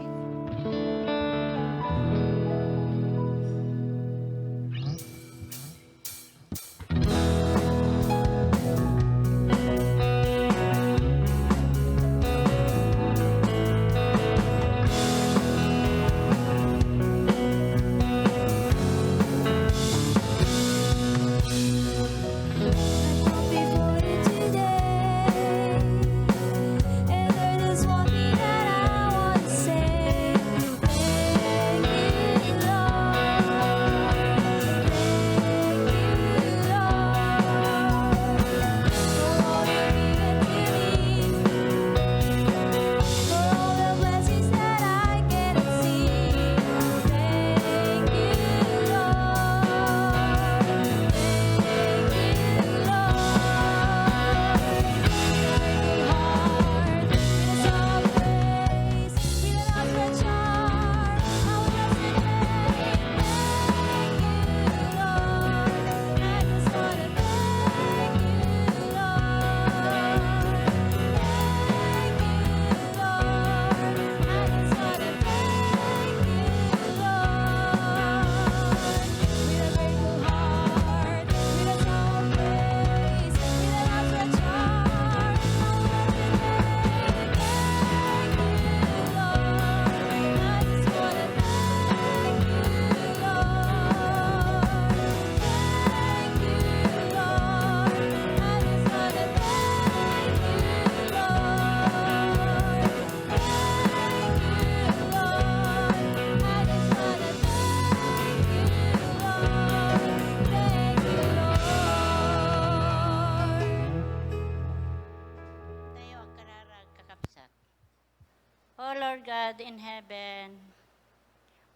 Speaker 5: O Lord God in heaven,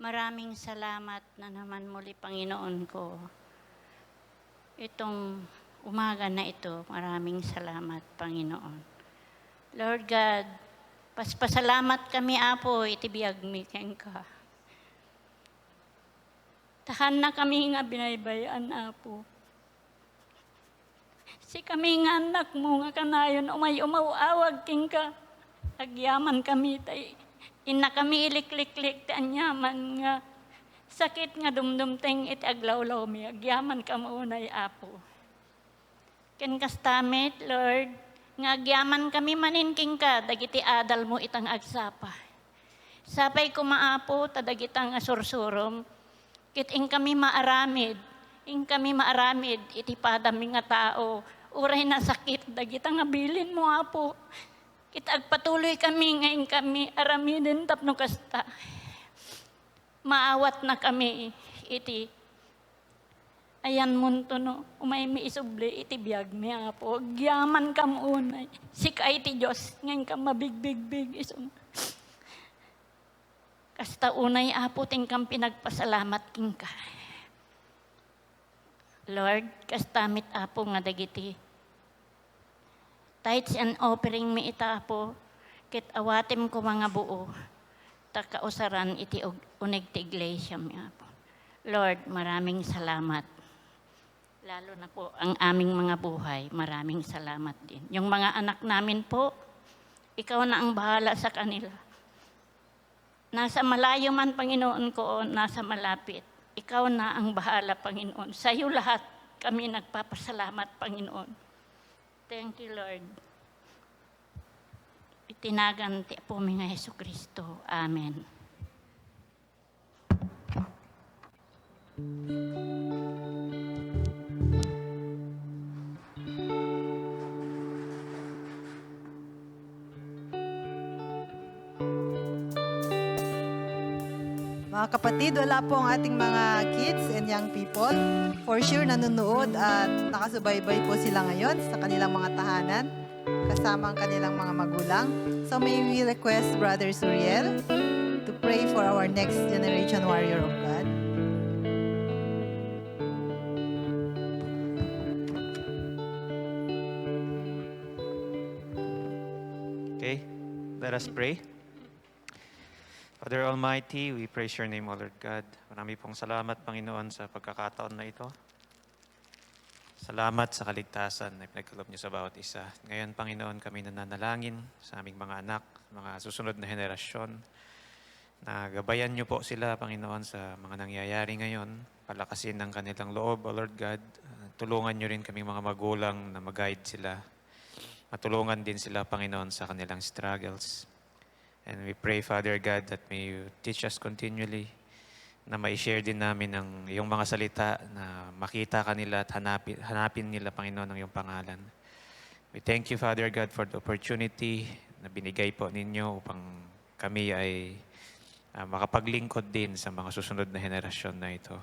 Speaker 5: maraming salamat na naman muli, Panginoon ko, itong umaga na ito. Maraming salamat, Panginoon. Lord God, paspasalamat kami, Apo, itibiyag mi keng ka. Tahan na kami nga binaybayan, Apo. Si kami nga anak mo nga kanayon, umawawag king ka. Agyaman kami, tay. Ina kami ilikliklik, tanyaman nga. Sakit nga dumdumteng iti aglawlaw mi, agyaman ka maunay, Apo. Ken kastamit, Lord, nga agyaman kami maninking ka, dagiti adal mo itang agsapa. Sapay ko maapo, tadagitang asursurom, kiting kami maaramid, kami maaramid, iti padami nga tao, uray na sakit, dagitang abilin mo, Apo. Kita agpatuloy kami, ngayon kami, aramidin tapno kasta. Maawat na kami, iti. Ayan munto no, umay mi isubli, iti biyag mi, Apo. Gyaman ka unay. Sika iti Diyos, ngayon ka mabigbig-big isum. Kasta unay, Apo, tingkang pinagpasalamat king ka. Lord, kastamit, Apo, nga dagiti. Tithes and offering mi ita, Apo, kit awatim ko mga buo, takausaran iti unig ti iglesia mi, Apo. Lord, maraming salamat. Lalo na po ang aming mga buhay, maraming salamat din. Yung mga anak namin po, ikaw na ang bahala sa kanila. Nasa malayo man, Panginoon ko, o nasa malapit, ikaw na ang bahala, Panginoon. Sa iyo lahat kami nagpapasalamat, Panginoon. Thank you, Lord. Itinagan ti po mi nga Hesus Kristo. Amen.
Speaker 1: Mga kapatid, wala po ang ating mga kids and young people. For sure, nanonood at nakasubaybay po sila ngayon sa kanilang mga tahanan, kasama ang kanilang mga magulang. So may we request Brother Suriel to pray for our next generation warrior of God.
Speaker 6: Okay, let us pray. Father Almighty, we praise your name, O Lord God. Marami pong salamat, Panginoon, sa pagkakataon na ito. Salamat sa kaligtasan na pinagkaloob niyo sa bawat isa. Ngayon, Panginoon, kami nananalangin sa aming mga anak, mga susunod na henerasyon. Na gabayan niyo po sila, Panginoon, sa mga nangyayari ngayon. Palakasin ang kanilang loob, O Lord God. Tulungan niyo rin kaming mga magulang na mag-guide sila. Matulungan din sila, Panginoon, sa kanilang struggles. And we pray, Father God, that may you teach us continually na ma-share din namin ang iyong mga salita na makita kanila at hanapin nila, Panginoon, ang iyong pangalan. We thank you, Father God, for the opportunity na binigay po ninyo upang kami ay makapaglingkod din sa mga susunod na henerasyon na ito.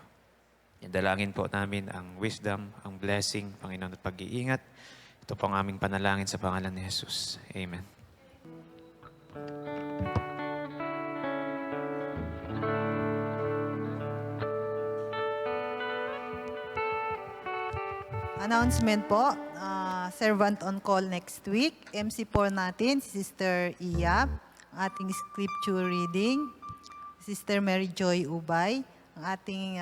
Speaker 6: Dalangin po namin ang wisdom, ang blessing, Panginoon, at pag-iingat. Ito po ang aming panalangin sa pangalan ni Jesus. Amen.
Speaker 1: Announcement po, servant on call next week. MC4 natin, si Sister Iya. Ang ating scripture reading, Sister Mary Joy Ubay. Ang ating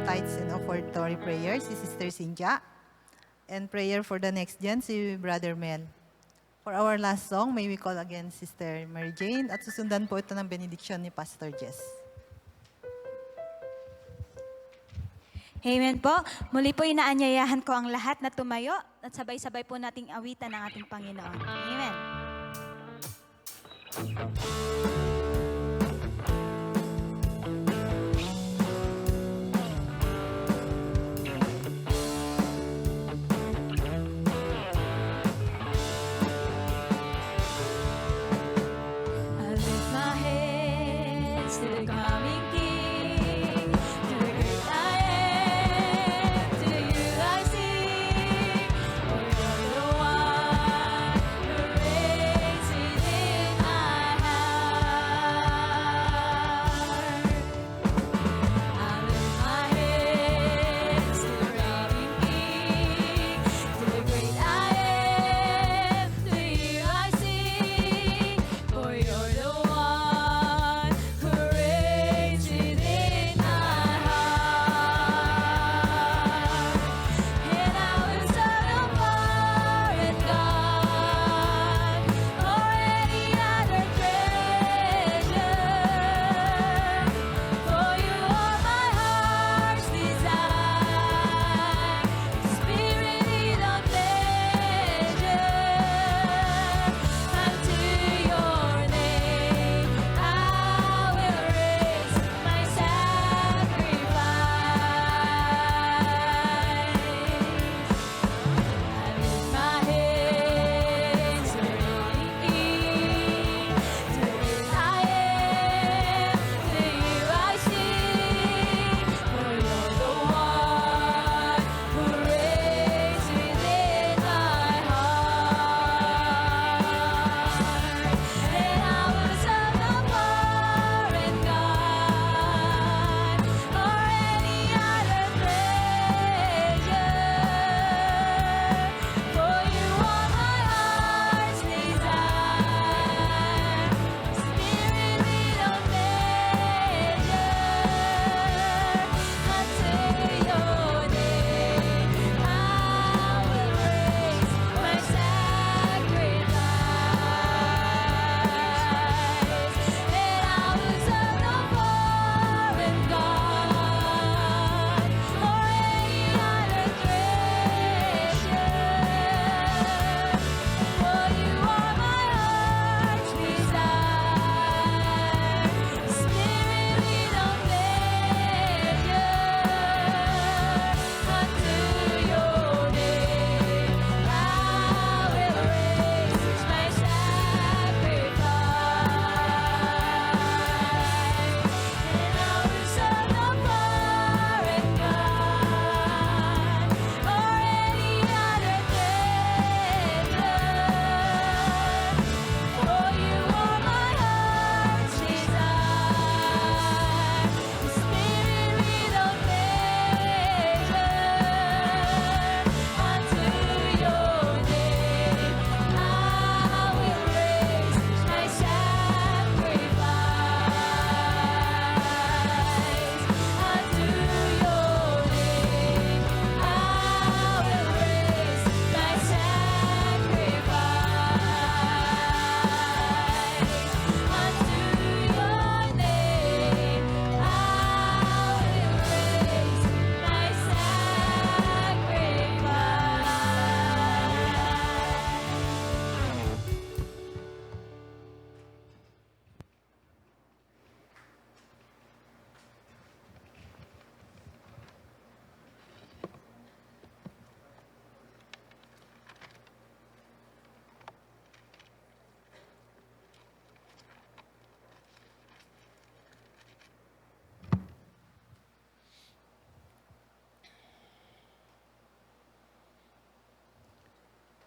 Speaker 1: tithes and offertory prayers, si Sister Cynthia. And prayer for the next gen, si Brother Mel. For our last song, may we call again Sister Mary Jane. At susundan po ito ng benediction ni Pastor Jess.
Speaker 2: Amen po. Muli po inaanyayahan ko ang lahat na tumayo at sabay-sabay po nating awitan ng ating Panginoon. Amen.
Speaker 3: I lift my hands to the coming King. To the great I am, to you I sing. For you're the one who reigns within my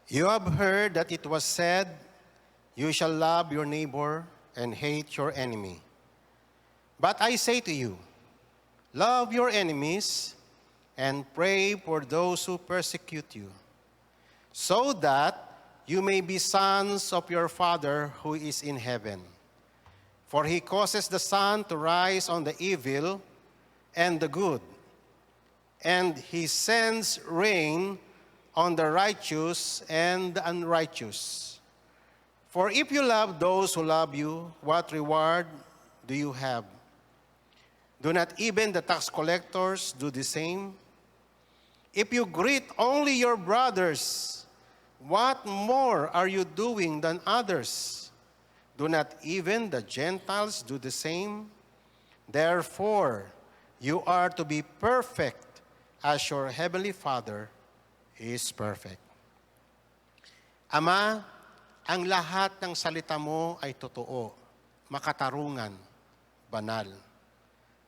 Speaker 7: You have heard that it was said, you shall love your neighbor and hate your enemy. But I say to you, love your enemies and pray for those who persecute you, so that you may be sons of your Father who is in heaven. For he causes the sun to rise on the evil and the good, and he sends rain on the righteous and the unrighteous. For if you love those who love you, what reward do you have? Do not even the tax collectors do the same? If you greet only your brothers, what more are you doing than others? Do not even the Gentiles do the same? Therefore, you are to be perfect as your heavenly Father is perfect. Ama, ang lahat ng salita mo ay totoo, makatarungan, banal.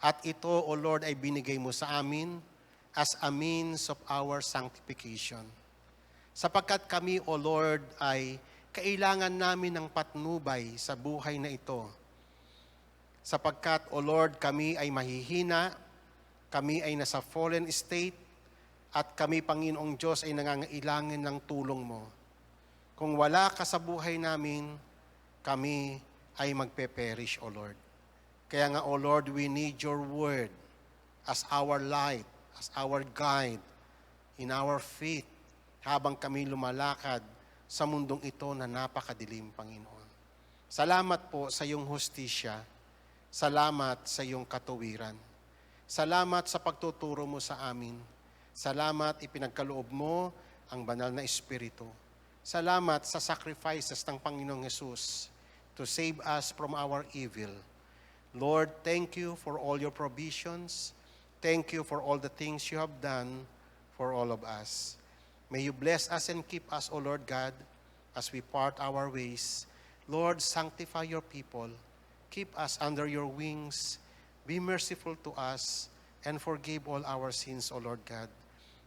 Speaker 7: At ito, O Lord, ay binigay mo sa amin as a means of our sanctification. Sapagkat kami, O Lord, ay kailangan namin ng patnubay sa buhay na ito. Sapagkat, O Lord, kami ay mahihina, kami ay nasa fallen state, at kami, Panginoong Diyos, ay nangangailangan ng tulong mo. Kung wala ka sa buhay namin, kami ay magpe-perish, O Lord. Kaya nga, O Lord, we need your word as our light, as our guide, in our faith, habang kami lumalakad sa mundong ito na napakadilim, Panginoon. Salamat po sa iyong hustisya. Salamat sa iyong katuwiran. Salamat sa pagtuturo mo sa amin. Salamat ipinagkaloob mo ang banal na Espiritu. Salamat sa sacrifices ng Panginoong Hesus to save us from our evil. Lord, thank you for all your provisions. Thank you for all the things you have done for all of us. May you bless us and keep us, O Lord God, as we part our ways. Lord, sanctify your people. Keep us under your wings. Be merciful to us and forgive all our sins, O Lord God.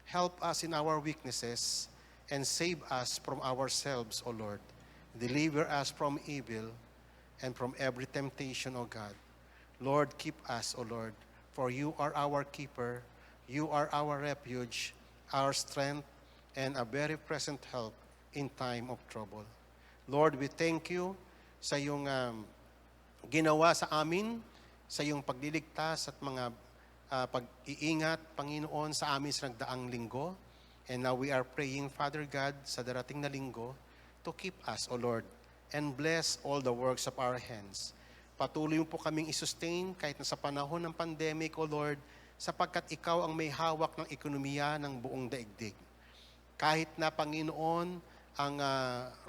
Speaker 7: Help us in our weaknesses and save us from ourselves, O Lord. Deliver us from evil and from every temptation, O God. Lord, keep us, O Lord, for you are our keeper. You are our refuge, our strength, and a very present help in time of trouble. Lord, we thank you sa iyong ginawa sa amin, sa iyong pagliligtas at mga pag-iingat, Panginoon, sa amin sa nagdaang linggo. And now we are praying, Father God, sa darating na linggo, to keep us, O Lord, and bless all the works of our hands. Patuloy mo po kaming isustain kahit na sa panahon ng pandemic, O Lord, sapagkat ikaw ang may hawak ng ekonomiya ng buong daigdig. Kahit na, Panginoon, ang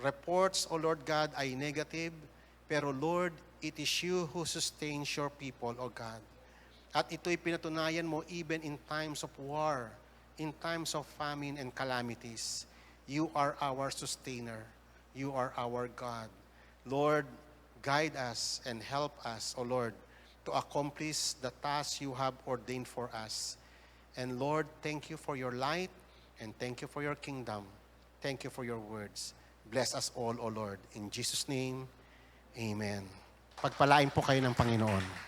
Speaker 7: reports, O Lord God, ay negative, pero Lord, it is you who sustains your people, O God. At ito'y pinatunayan mo even in times of war, in times of famine and calamities. You are our sustainer. You are our God. Lord, guide us and help us, O Lord, to accomplish the tasks you have ordained for us. And Lord, thank you for your light and thank you for your kingdom. Thank you for your words. Bless us all, O Lord. In Jesus' name, amen. Pagpalain po kayo ng Panginoon.